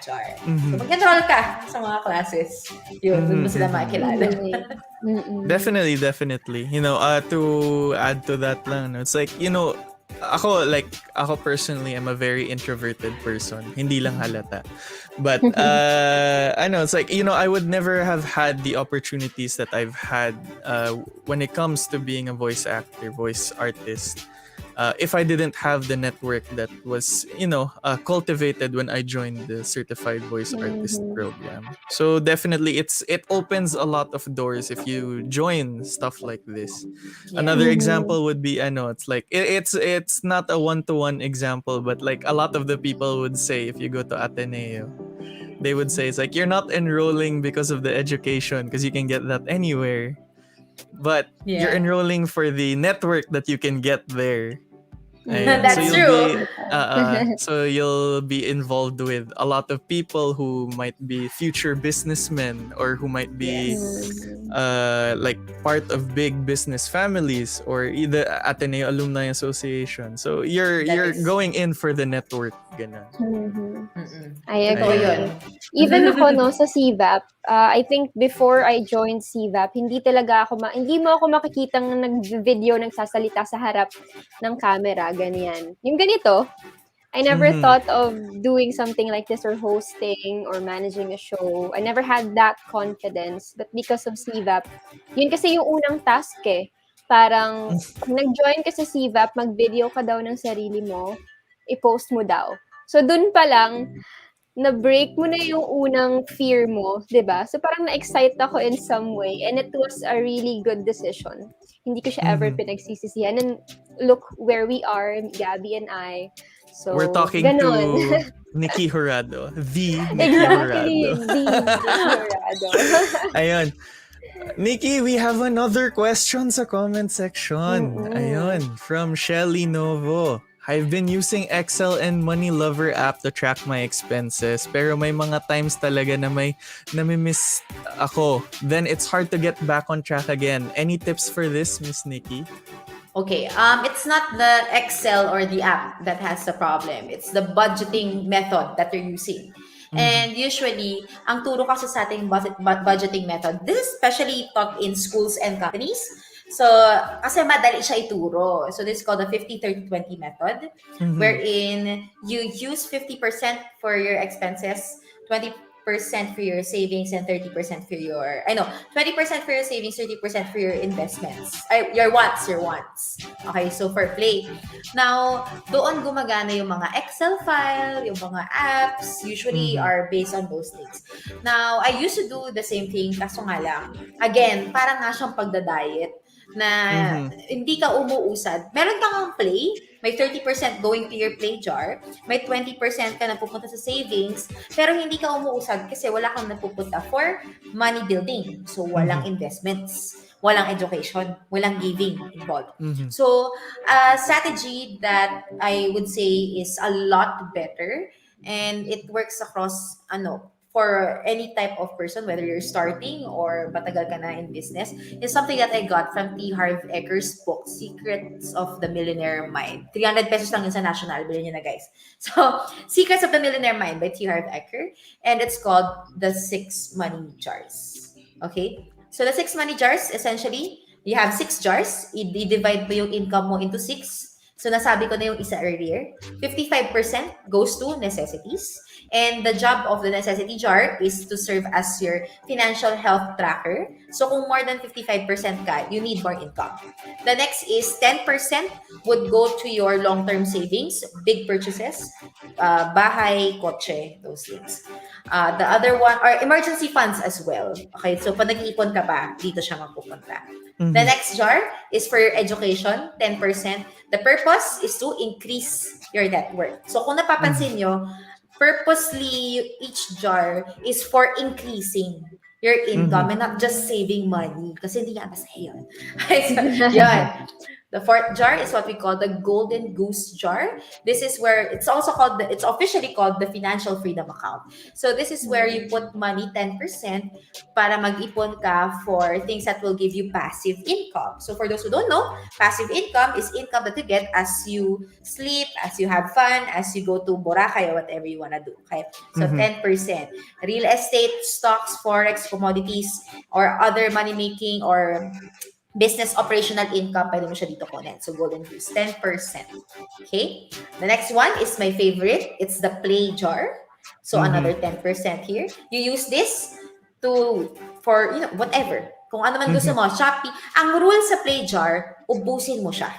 jar. So mag-enroll ka sa mga classes. Yun, dun mo sila makilala. Definitely. To add to that lang, it's like, ako personally, I'm a very introverted person. Hindi lang halata. But, it's like, I would never have had the opportunities that I've had when it comes to being a voice actor, voice artist. If I didn't have the network that was, cultivated when I joined the Certified Voice Artist program. So definitely, it opens a lot of doors if you join stuff like this. Yeah. Another example would be, it's like it's not a one-to-one example, but like a lot of the people would say if you go to Ateneo, they would say it's like you're not enrolling because of the education because you can get that anywhere. But you're enrolling for the network that you can get there. That's true. So you'll be involved with a lot of people who might be future businessmen or who might be like part of big business families or either Ateneo Alumni Association. So you're going in for the network. Ganun. I agree. Even ako sa CVAP, I think before I joined CVAP, hindi mo ako makikitang nag-video nagsasalita sa harap ng camera, ganyan. Yung ganito, I never thought of doing something like this or hosting or managing a show. I never had that confidence. But because of CVAP, yun kasi yung unang task Parang, pag nag-join ka sa CVAP, mag-video ka daw ng sarili mo, i-post mo daw. So, dun pa lang, na-break mo na yung unang fear mo, diba? So, parang na-excite ako in some way. And it was a really good decision. Hindi ko siya ever pinagsisisihan. And look where we are, Gabby and I. So, we're talking to Nikki Jurado. The Nikki Jurado. The Nikki Jurado. Ayun. Nikki, we have another question sa comment section. Ayun, from Shelly Novo. I've been using Excel and Money Lover app to track my expenses, pero may mga times talaga na may nami-miss ako. Then it's hard to get back on track again. Any tips for this, Miss Nikki? Okay, it's not the Excel or the app that has the problem. It's the budgeting method that you're using. And usually, ang turo kasi sa ating budgeting method, this is especially taught in schools and companies. So, kasi madali siya ituro. So, this is called the 50-30-20 method, wherein you use 50% for your expenses, 20% for your savings, and 30% for your, 20% for your savings, 30% for your investments. Your wants. Okay, so for play. Now, doon gumagana yung mga Excel file, yung mga apps, usually are based on those things. Now, I used to do the same thing, kaso nga lang, again, parang nga siyang pagda-diet, na hindi ka umuusad. Meron kang play, may 30% going to your play jar, may 20% ka na pupunta sa savings, pero hindi ka umuusad kasi wala kang napupunta for money building. So, walang investments, walang education, walang giving involved. So, a strategy that I would say is a lot better, and it works across, for any type of person, whether you're starting or matagal ka na in business, is something that I got from T. Harv Ekker's book, Secrets of the Millionaire Mind. 300 pesos lang yun sa National. Bilhin nyo na, guys. So, Secrets of the Millionaire Mind by T. Harv Eker. And it's called The 6 Money Jars. Okay? So, the 6 money jars, essentially, you have 6 jars. I-divide mo yung income mo into 6. So, nasabi ko na yung isa earlier. 55% goes to necessities. And the job of the necessity jar is to serve as your financial health tracker. So, kung more than 55% ka, you need more income. The next is 10% would go to your long-term savings, big purchases, bahay, kotse, those things. The other one are emergency funds as well. Okay, so pag nag-iipon ka pa, dito siya mapupunta. The next jar is for your education, 10%. The purpose is to increase your net worth. So kung napapansin nyo, purposely each jar is for increasing your income and not just saving money. Kasi hindi yan masaya yun. So, yan. The fourth jar is what we call the golden goose jar. This is where it's officially called the financial freedom account. So this is where you put money 10% para mag-ipon ka for things that will give you passive income. So for those who don't know, passive income is income that you get as you sleep, as you have fun, as you go to Boracay or whatever you want to do. Okay? So 10%. Real estate, stocks, forex, commodities, or other money-making or business operational income, pwede mo siya dito kunin. So, golden goose, 10%. Okay? The next one is my favorite. It's the play jar. So, another 10% here. You use this for whatever. Kung ano man gusto mo, Shopee. Ang rule sa play jar, ubusin mo siya.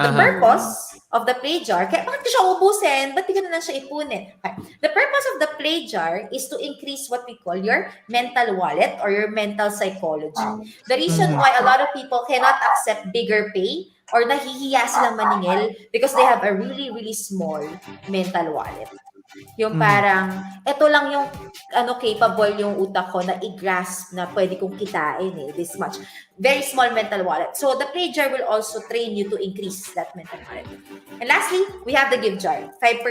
The purpose of the play jar, kaya bakit ko siya ubusin? Ba't di ko na lang siya ipunin? Okay. The purpose of the play jar is to increase what we call your mental wallet or your mental psychology. The reason why a lot of people cannot accept bigger pay or nahihiya silang maningil because they have a really, really small mental wallet. Yung parang, ito lang yung capable yung utak ko na i-grasp na pwede kong kitain this much. Very small mental wallet. So the play jar will also train you to increase that mental wallet. And lastly, we have the give jar. 5%.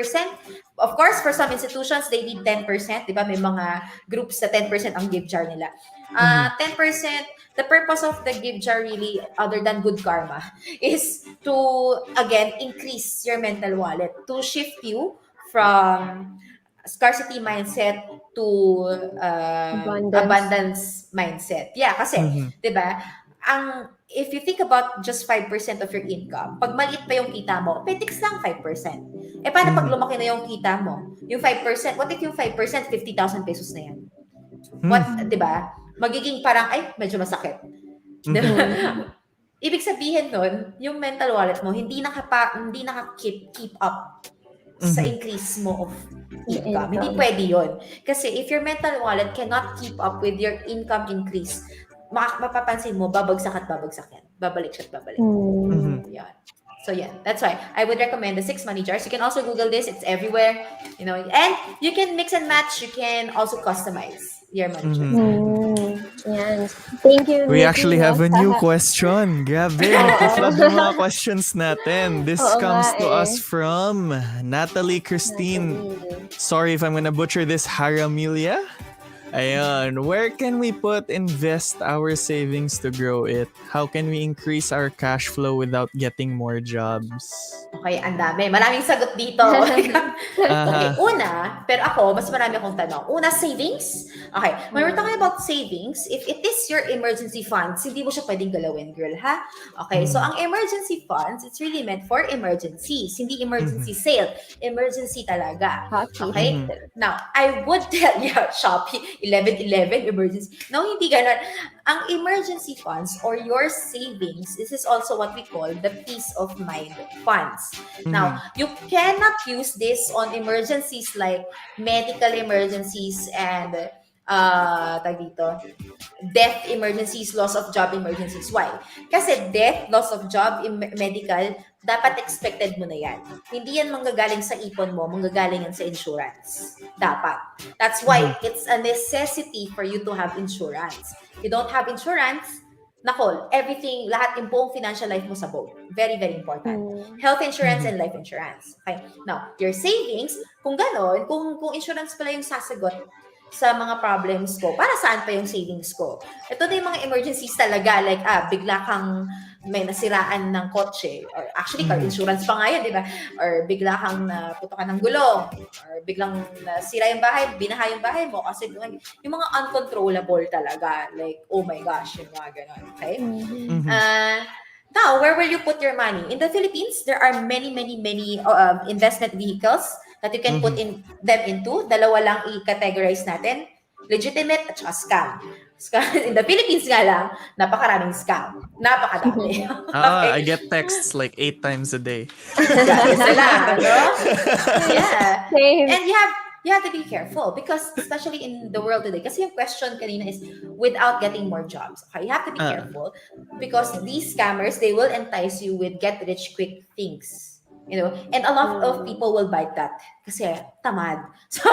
Of course, for some institutions, they need 10%. Diba? May mga groups na 10% ang give jar nila. 10%, the purpose of the give jar really, other than good karma, is to, again, increase your mental wallet. To shift you from scarcity mindset to abundance mindset. Yeah, kasi, di ba, if you think about just 5% of your income, pag maliit pa yung kita mo, petiks lang 5%. Eh, paano pag lumaki na yung kita mo? Yung 5%, what if yung 5%, 50,000 pesos na yan? What, di ba? Magiging parang, ay, medyo masakit. Ibig sabihin nun, yung mental wallet mo, hindi naka-keep up sa increase mo of income. Hindi pwede yun. Kasi if your mental wallet cannot keep up with your income increase, mapapansin mo, babagsak at babagsak yan. Babalik siya at babalik. Yan. So yeah, that's why I would recommend the 6 money jars. You can also Google this. It's everywhere. And you can mix and match. You can also customize your money jars. Yan. Thank you. We actually have a new question. Grabe, nakiflog yung mga questions natin. This comes to us from Natalie Christine. Sorry if I'm gonna butcher this, Haramilia. Ayun, where can we invest our savings to grow it? How can we increase our cash flow without getting more jobs? Okay, ang dami. Maraming sagot dito. Okay, Aha. pero ako, mas marami akong tanong. Una, savings. Okay, when we're talking about savings, if it is your emergency funds, hindi mo siya pwedeng galawin, girl, ha? Okay, so ang emergency funds, it's really meant for emergencies. Hindi emergency sale. Emergency talaga. Okay? Now, I would tell you, Shopee, 11-11, emergency. No, hindi ganun. Ang emergency funds or your savings, this is also what we call the peace of mind funds. Now, you cannot use this on emergencies like medical emergencies and death emergencies, loss of job emergencies. Why? Kasi death, loss of job, medical, dapat expected mo na yan. Hindi yan manggagaling sa ipon mo, manggagaling yan sa insurance. Dapat. That's why it's a necessity for you to have insurance. If you don't have insurance, nako, everything, lahat yung buong financial life mo sabog. Very, very important. Health insurance and life insurance. Okay. Now, your savings, kung ganon, kung insurance pala yung sasagot sa mga problems ko, para saan pa yung savings ko? Ito na yung mga emergencies talaga, like, bigla kang may nasiraan ng kotse, or actually, car insurance pa nga yun, di ba? Or bigla kang naputokan ng gulong, or biglang nasira yung bahay, binaha yung bahay mo, kasi yung mga uncontrollable talaga, like, oh my gosh, yung mga ganon, okay? Now, where will you put your money? In the Philippines, there are many investment vehicles that you can put them into. Dalawa lang i-categorize natin. Legitimate at saka scam. In the Philippines nga lang, napakaraming scam. Napakadami. Okay. I get texts like 8 times a day. Sila, no? Yeah. Same. And you have to be careful because especially in the world today, kasi yung question kanina is without getting more jobs. Okay, you have to be careful because these scammers, they will entice you with get rich quick things. You know, and a lot of people will bite that kasi tamad. So,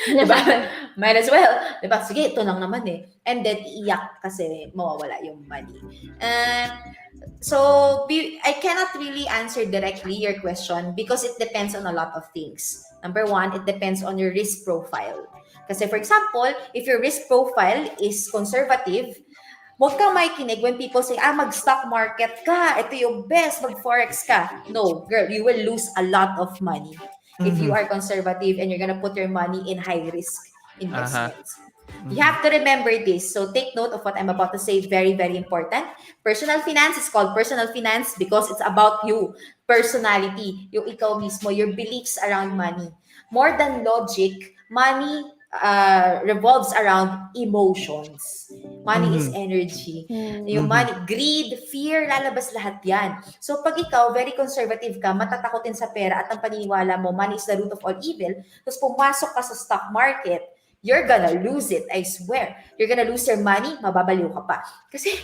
diba? Might as well. Diba? Sige, ito lang naman eh. And then, iyak kasi mawawala yung money. So, I cannot really answer directly your question because it depends on a lot of things. Number one, it depends on your risk profile. Kasi for example, if your risk profile is conservative, huwag kang makikinig when people say, mag-stock market ka, ito yung best, mag-forex ka. No, girl, you will lose a lot of money if you are conservative and you're gonna put your money in high-risk investments. You have to remember this. So take note of what I'm about to say. Very, very important. Personal finance is called personal finance because it's about you. Personality, yung ikaw mismo, your beliefs around money. More than logic, money revolves around emotions. Money is energy. Yung money, greed, fear, lalabas lahat yan. So pag ikaw, very conservative ka, matatakotin sa pera at ang paniniwala mo, money is the root of all evil, tapos pumasok ka sa stock market, you're gonna lose it, I swear. You're gonna lose your money, mababaliw ka pa. Kasi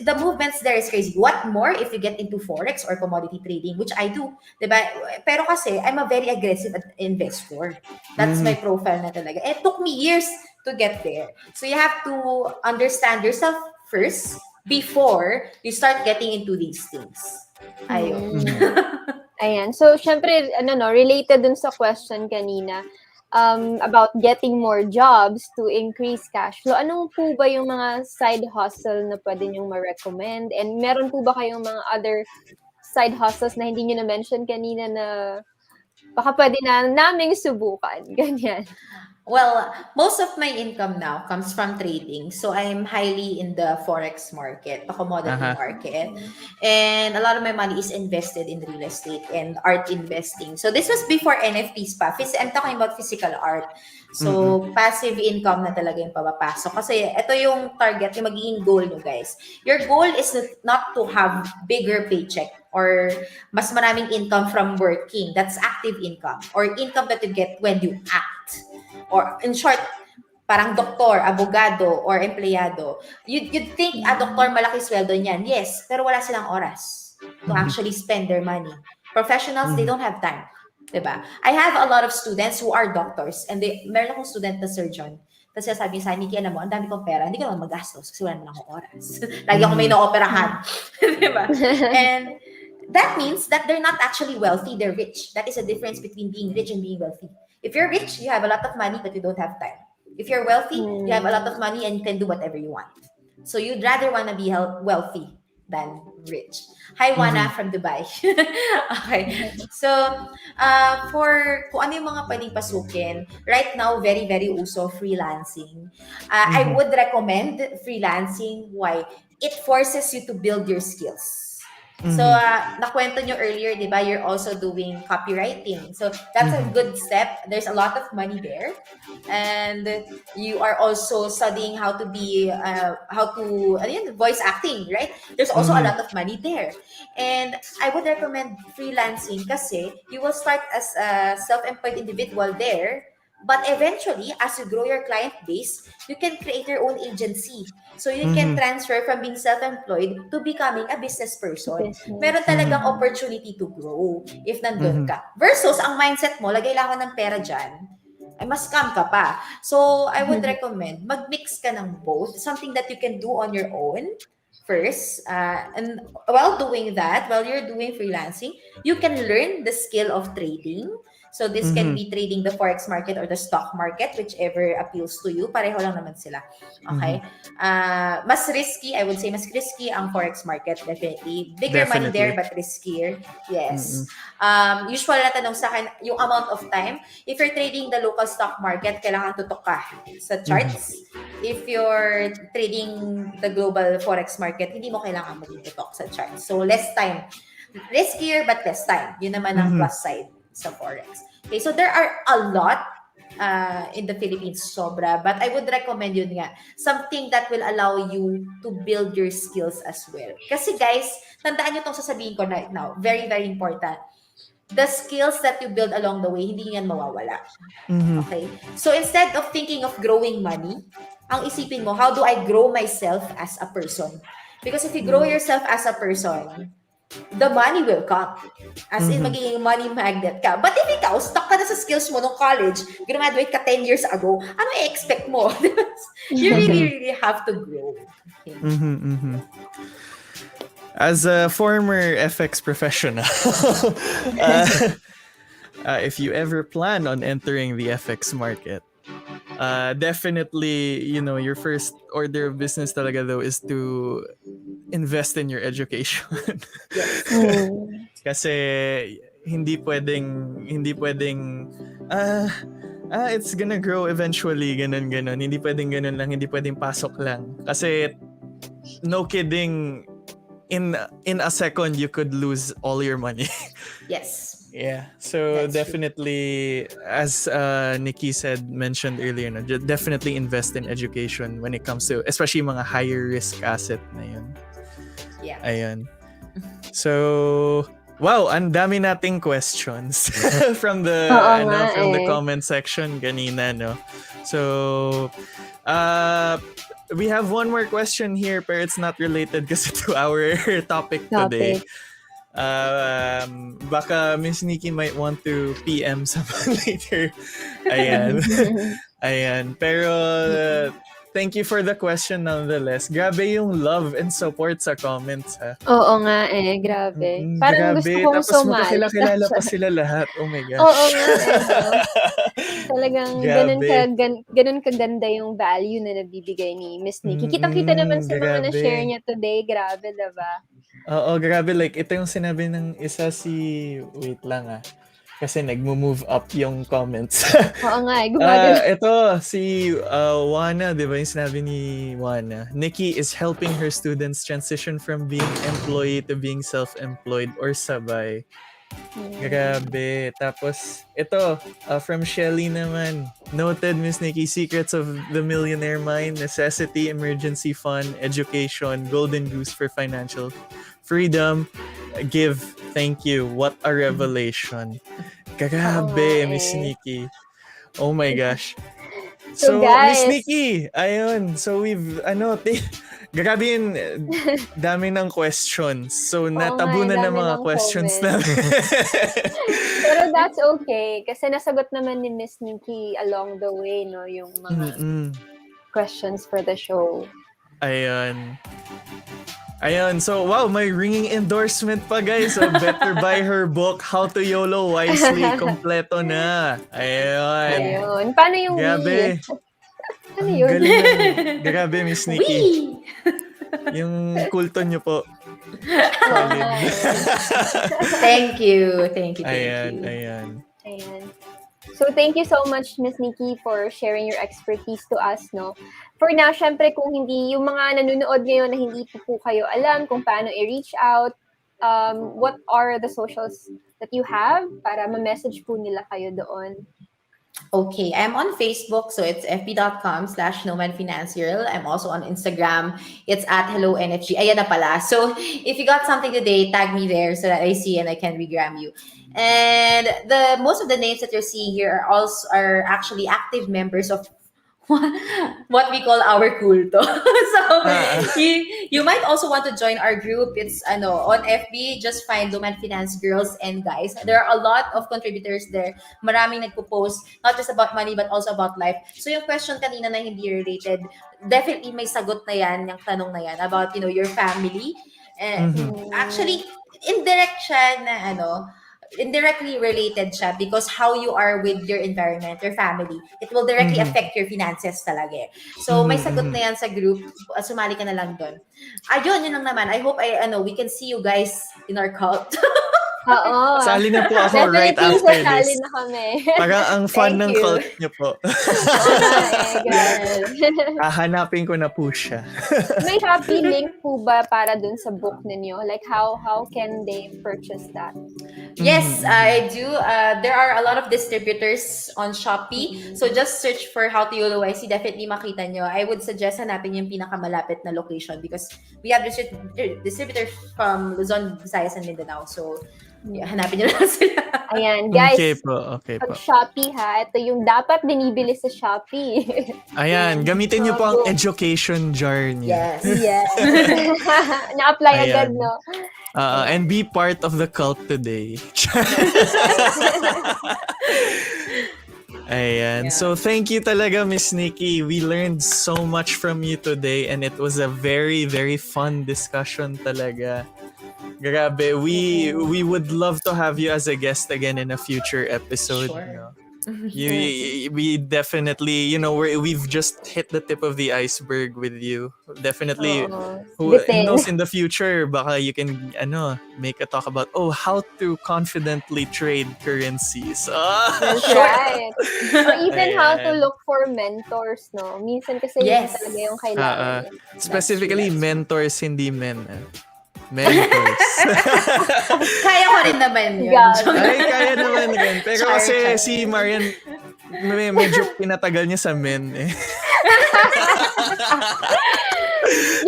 the movements there is crazy. What more if you get into forex or commodity trading, which I do, diba? Pero kasi, I'm a very aggressive investor. That's my profile na talaga. It took me years to get there. So you have to understand yourself first before you start getting into these things. Ayun. Ayan. So, syempre, related dun sa question kanina, about getting more jobs to increase cash flow. Anong po ba yung mga side hustle na pwede nyong ma-recommend? And meron po ba kayong mga other side hustles na hindi nyo na-mention kanina na baka pwede na naming subukan? Ganyan. Well, most of my income now comes from trading. So I'm highly in the forex market, the commodity market. And a lot of my money is invested in real estate and art investing. So this was before NFTs pa. I'm talking about physical art. So passive income na talaga yung papapasok. Kasi ito yung target, yung magiging goal nyo, guys. Your goal is not to have bigger paycheck or mas maraming income from working. That's active income. Or income that you get when you act. Or in short, parang doktor, abogado, or empleyado. You'd think, doktor, malaki sweldo niyan. Yes, pero wala silang oras to actually spend their money. Professionals, they don't have time. Diba? I have a lot of students who are doctors and meron akong student na surgeon. Tapos sabi niya sa Nikki, alam mo, ang dami kong pera, hindi ko naman magastos kasi wala naman akong oras. Lagi ako may na-operahan. Diba? And that means that they're not actually wealthy, they're rich. That is a difference between being rich and being wealthy. If you're rich, you have a lot of money, but you don't have time. If you're wealthy, you have a lot of money and you can do whatever you want. So you'd rather want to be wealthy than rich. Hi, Wana from Dubai. Okay. So, for kung ano yung mga pwedeng pasukin, right now, very, very uso freelancing. I would recommend freelancing. Why? It forces you to build your skills. So, nakwento nyo earlier, di ba, you're also doing copywriting. So, that's a good step. There's a lot of money there. And you are also studying how to be, voice acting, right? There's also a lot of money there. And I would recommend freelancing kasi you will start as a self-employed individual there. But eventually, as you grow your client base, you can create your own agency. So you can transfer from being self-employed to becoming a business person. Meron talagang opportunity to grow if nandun ka. Versus, ang mindset mo, lagay lang ako ng pera dyan, ay mas scam ka pa. So, I would recommend, mag-mix ka ng both. Something that you can do on your own first. And while doing that, while you're doing freelancing, you can learn the skill of trading. So this can be trading the forex market or the stock market, whichever appeals to you. Pareho lang naman sila. Okay? Mas risky, I would say, mas risky ang forex market, definitely. Bigger money there, but riskier. Yes. Usual na tanong sa akin, yung amount of time. If you're trading the local stock market, kailangan tutok ka sa charts. If you're trading the global forex market, hindi mo kailangan maging tutok sa charts. So less time. Riskier, but less time. Yun naman ang plus side sa forex. Okay, so there are a lot in the Philippines, sobra. But I would recommend yun nga, something that will allow you to build your skills as well. Kasi guys, tandaan nyo itong sasabihin ko right now. Very, very important. The skills that you build along the way, hindi yan mawawala. Okay? So instead of thinking of growing money, ang isipin mo, how do I grow myself as a person? Because if you grow yourself as a person, the money will come. As in, magiging money magnet ka. But if ikaw, stuck ka na sa skills mo nung college, graduate ka 10 years ago, ano i-expect mo? You really, really have to grow. Okay. As a former FX professional, if you ever plan on entering the FX market, definitely, your first order of business talaga though is to invest in your education. Kasi hindi pwedeng it's gonna grow eventually, ganun. Hindi pwedeng ganun lang, hindi pwedeng pasok lang. Kasi no kidding, in a second you could lose all your money. Yes. Yeah, so that's definitely true. As Nikki mentioned earlier, definitely invest in education when it comes to, especially mga higher risk asset na yun. Yeah. Ayun. So, wow, ang dami nating questions from the comment section kanina, no. So, we have one more question here, but it's not related kasi to our topic today. Baka Miss Nikki might want to PM someone later. Ayan. Pero thank you for the question nonetheless. Grabe yung love and support sa comments, ha? Oo nga grabe. Parang grabe. gusto kong Tapos sumali. magkakilala pa sila lahat. Oh my gosh. Oo nga Talagang ganun kaganda yung value na nabibigay ni Miss Nikki. Kitang-kita naman sa mga na-share niya today. Grabe, diba? Oo, grabe. Like, ito yung sinabi ng isa wait lang kasi nagmo-move up yung comments. Oo nga, gumagano. Ito, si Wana, di ba yung sinabi ni Wana? Nikki is helping her students transition from being employee to being self-employed or sabay. Grabe. Tapos, ito, from Shelly naman. Noted, Miss Nikki, secrets of the millionaire mind, necessity, emergency fund, education, golden goose for financial freedom, give, thank you. What a revelation. Grabe, Miss Nikki. Oh my gosh. So Miss Nikki, ayun. So we've, grabe yun, dami ng questions. So natabunan na mga questions namin. Pero that's okay. Kasi nasagot naman ni Miss Nikki along the way, no? Yung mga questions for the show. Ayun, so wow, may ringing endorsement pa guys. So better buy her book, How to YOLO Wisely. Kompleto na. Ayun. Paano yung grabe. Ano Ang yun? galing. Grabe, Miss Nikki. Wee! Yung kulto niyo po. Solid. Thank you. Thank you. Ayan, ayan. Ayan. So, thank you so much, Miss Nikki, for sharing your expertise to us, no? For now, syempre, kung hindi, yung mga nanonood ngayon na hindi po kayo alam kung paano i-reach out, what are the socials that you have para ma-message po nila kayo doon? Okay, I'm on Facebook, so it's fb.com/Nomad Finance Girl. I'm also on Instagram. It's at Hello NFG. Ayan na pala. So if you got something today, tag me there so that I see and I can regram you. And the most of the names that you're seeing here are actually active members of what we call our kulto. So you might also want to join our group. It's on FB, just find Nomad Finance Girls and Guys. There are a lot of contributors there. Maraming nagpo-post not just about money but also about life. So yung question kanina na hindi related, definitely may sagot na yan, yung tanong na yan about your family. Actually indirect siya na indirectly related siya because how you are with your environment, your family, it will directly affect your finances talaga. So may sagot na yan sa group, sumali ka na lang doon. Ayun, yun lang naman. I hope we can see you guys in our cult. Oo. Sali na po ako right after sasali this. na kami. Parang ang fun Thank ng you. cult niyo po. Hahanapin ko na po siya. May Shopee link po ba para dun sa book ninyo? Like how can they purchase that? Yes, I do. There are a lot of distributors on Shopee. So just search for How to YOLO YC. Definitely makita nyo. I would suggest hanapin yung pinakamalapit na location because we have distributors from Luzon, Visayas, and Mindanao. So hanapin nyo lang sila. Ayan, guys. Okay po. Pag Shopee ito yung dapat binibili sa Shopee. Ayan, gamitin niyo po ang education jar niya. Yes. Na-apply agad, no? And be part of the cult today. Ayan. So thank you talaga, Miss Nikki. We learned so much from you today and it was a very, very fun discussion talaga. Grabe. We would love to have you as a guest again in a future episode. Sure. We definitely, we've just hit the tip of the iceberg with you. Definitely, who knows in the future, baka you can, make a talk about, how to confidently trade currencies. That's right. Or even how to look for mentors, no? Minsan kasi yun talaga yung kailangan. Specifically, mentors, hindi men. Mentors. Kaya ko rin naman yun. Ay, kaya naman rin. Pero kasi si Marian, medyo pinatagal niya sa men eh.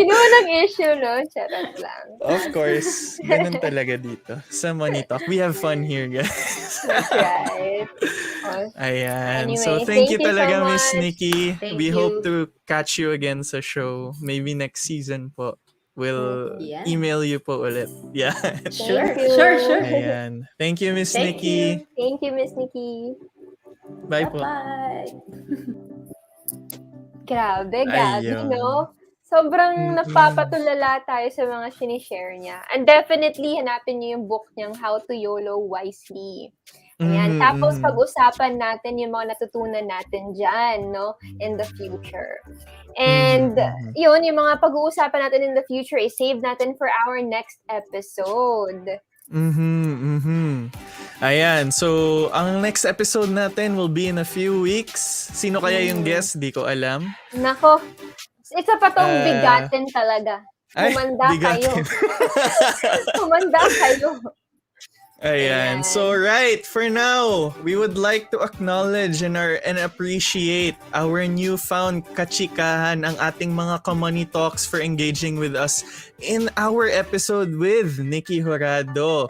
Yun naman ang issue, no? Charot lang. Of course. Ganun talaga dito. Sa Money Talk. We have fun here, guys. That's right. Ayan. Anyway, So, thank you so talaga, much. Miss Nikki. Thank We you. hope to catch you again sa show. Maybe next season po. We'll email you po ulit. Yeah. Sure. Ayan. Thank you, Miss Thank Nikki. Thank you, Miss Nikki. Bye po. Bye. Grabe, Gabi, Ayun. no? Sobrang napapatulala tayo sa mga sinishare niya. And definitely, hanapin niyo yung book niyang How to YOLO Wisely. Ayan. Tapos, pag-usapan natin yung mga natutunan natin dyan, no? In the future. And, yun, yung mga pag-uusapan natin in the future, save natin for our next episode. Ayan. So, ang next episode natin will be in a few weeks. Sino kaya yung guest? Di ko alam. Nako, isa pa tong bigatin talaga. Humanda kayo. Humanda kayo. Ayan. So, right, for now, we would like to acknowledge and appreciate our newfound kachikahan, ang ating mga ka-Money Talks for engaging with us in our episode with Nikki Jurado.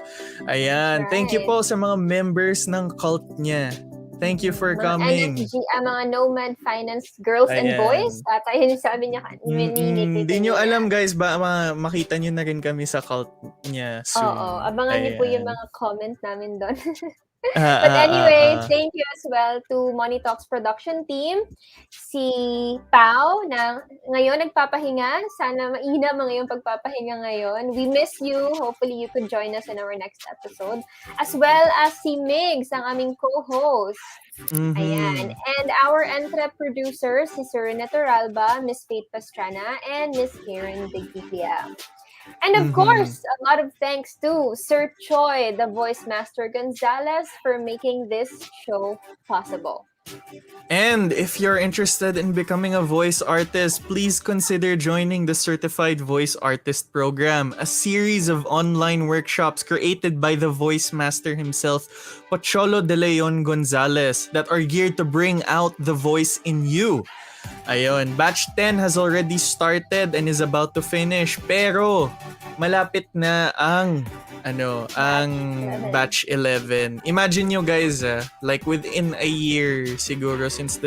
Ayan. Thank you po sa mga members ng cult niya. Thank you for coming. Mga Nomad Finance Girls and Boys. Ayun yung sabi niya. Hindi nyo alam, guys, ba makita nyo na rin kami sa cult niya soon. Oo, abangan niyo po yung mga comment namin doon. But anyway, thank you as well to MoneyTok's production team. Si Pao na ngayon nagpapahinga. Sana mainam ang iyong pagpapahinga ngayon. We miss you. Hopefully you could join us in our next episode. As well as si Migs, ang aming co-host. Ayan. And our Entrep producers, si Sir Netoralba, Miss Faith Pastrana, and Miss Karen Biglia. And of course, a lot of thanks to Sir Choi, the voice master Gonzalez, for making this show possible. And if you're interested in becoming a voice artist, please consider joining the Certified Voice Artist Program, a series of online workshops created by the voice master himself, Pocholo de Leon Gonzalez, that are geared to bring out the voice in you. Ayun, batch 10 has already started and is about to finish, pero malapit na ang batch 11. Imagine nyo guys, like within a year siguro since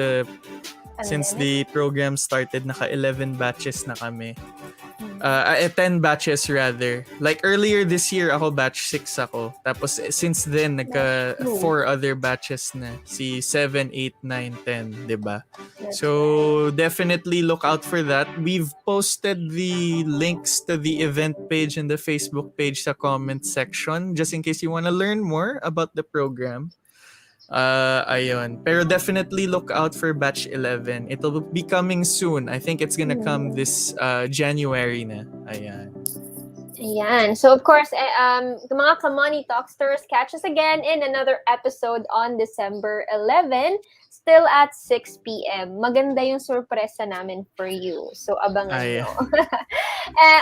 the program started, naka 11 batches na kami. 10 batches rather. Like earlier this year ako batch 6 ako. Tapos since then nagka 4 other batches na. Si 7, 8, 9, 10, 'di ba? So definitely look out for that. We've posted the links to the event page and the Facebook page sa comment section just in case you want to learn more about the program. Ayun. Pero definitely look out for batch 11. It'll be coming soon. I think it's gonna come this January na. Ayan. Ayan. So of course, mga Ka-Money Talksters, catch us again in another episode on December 11, still at 6 p.m. Maganda yung sorpresa namin for you. So abangan nyo.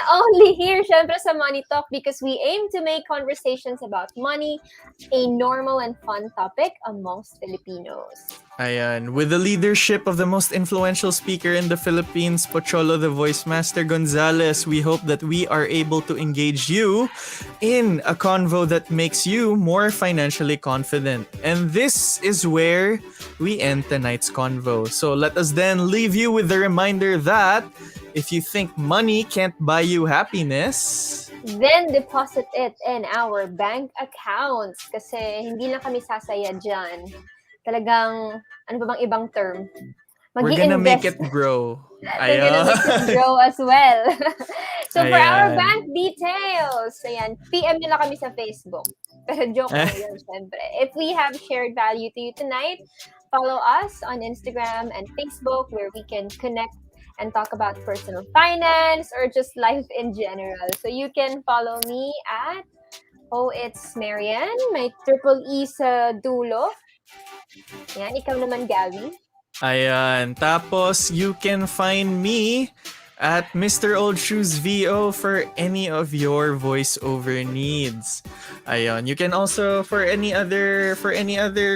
Only here, syempre sa Money Talk, because we aim to make conversations about money a normal and fun topic amongst Filipinos. Ayan. With the leadership of the most influential speaker in the Philippines, Pocholo the Voice Master Gonzalez, we hope that we are able to engage you in a convo that makes you more financially confident. And this is where we end tonight's convo. So let us then leave you with the reminder that if you think money can't buy you happiness, then deposit it in our bank accounts. Kasi hindi lang kami sasaya dyan. Talagang, ano ba bang ibang term? We're gonna make it grow. We're gonna make it grow as well. So for our bank details, ayan, PM nyo lang kami sa Facebook. Pero joke lang yun, syempre. If we have shared value to you tonight, follow us on Instagram and Facebook where we can connect and talk about personal finance or just life in general. So you can follow me at, it's Marian, may triple E sa dulo. Yan, ikaw naman, Gabby. Ayan. Tapos, you can find me at Mr. Old Shoes VO for any of your voiceover needs. Ayan. You can also, for any other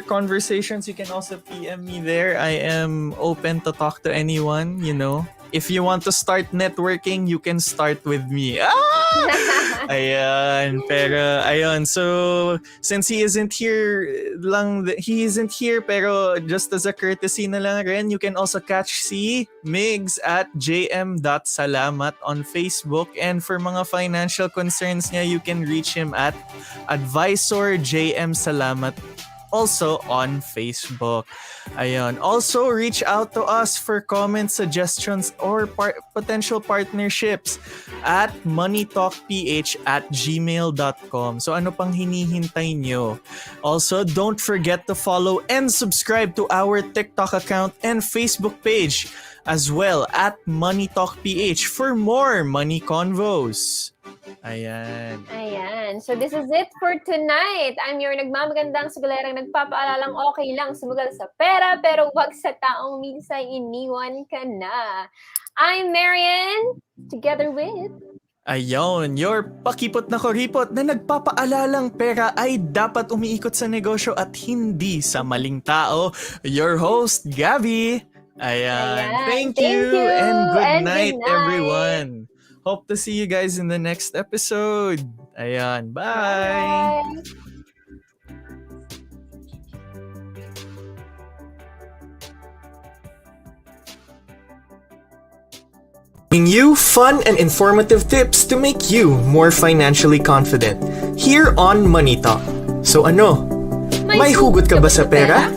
conversations, you can also PM me there. I am open to talk to anyone, you know. If you want to start networking, you can start with me. Ayan. Pero, ayun. So, since he isn't here, pero just as a courtesy na lang rin, you can also catch si Migs at jm.salamat on Facebook. And for mga financial concerns niya, you can reach him at Advisor JM Salamat also on Facebook. Ayun. Also, reach out to us for comments, suggestions, or potential partnerships at moneytalkph@gmail.com. So ano pang hinihintay nyo? Also, don't forget to follow and subscribe to our TikTok account and Facebook page as well at MoneyTalkPH for more money convos. Ayan. So this is it for tonight. I'm your nagmamagandang sugalerang nagpapaalalang okay lang sumugal sa pera pero wag sa taong minsan iniwan ka na. I'm Marian, together with... Ayon, your pakipot na kuripot na nagpapaalalang pera ay dapat umiikot sa negosyo at hindi sa maling tao. Your host, Gabby. Ayan. Thank you and good night, everyone. Hope to see you guys in the next episode. Ayan, bye! Bring you fun and informative tips to make you more financially confident here on Money Talk. So ano? May hugot ka ba sa pera?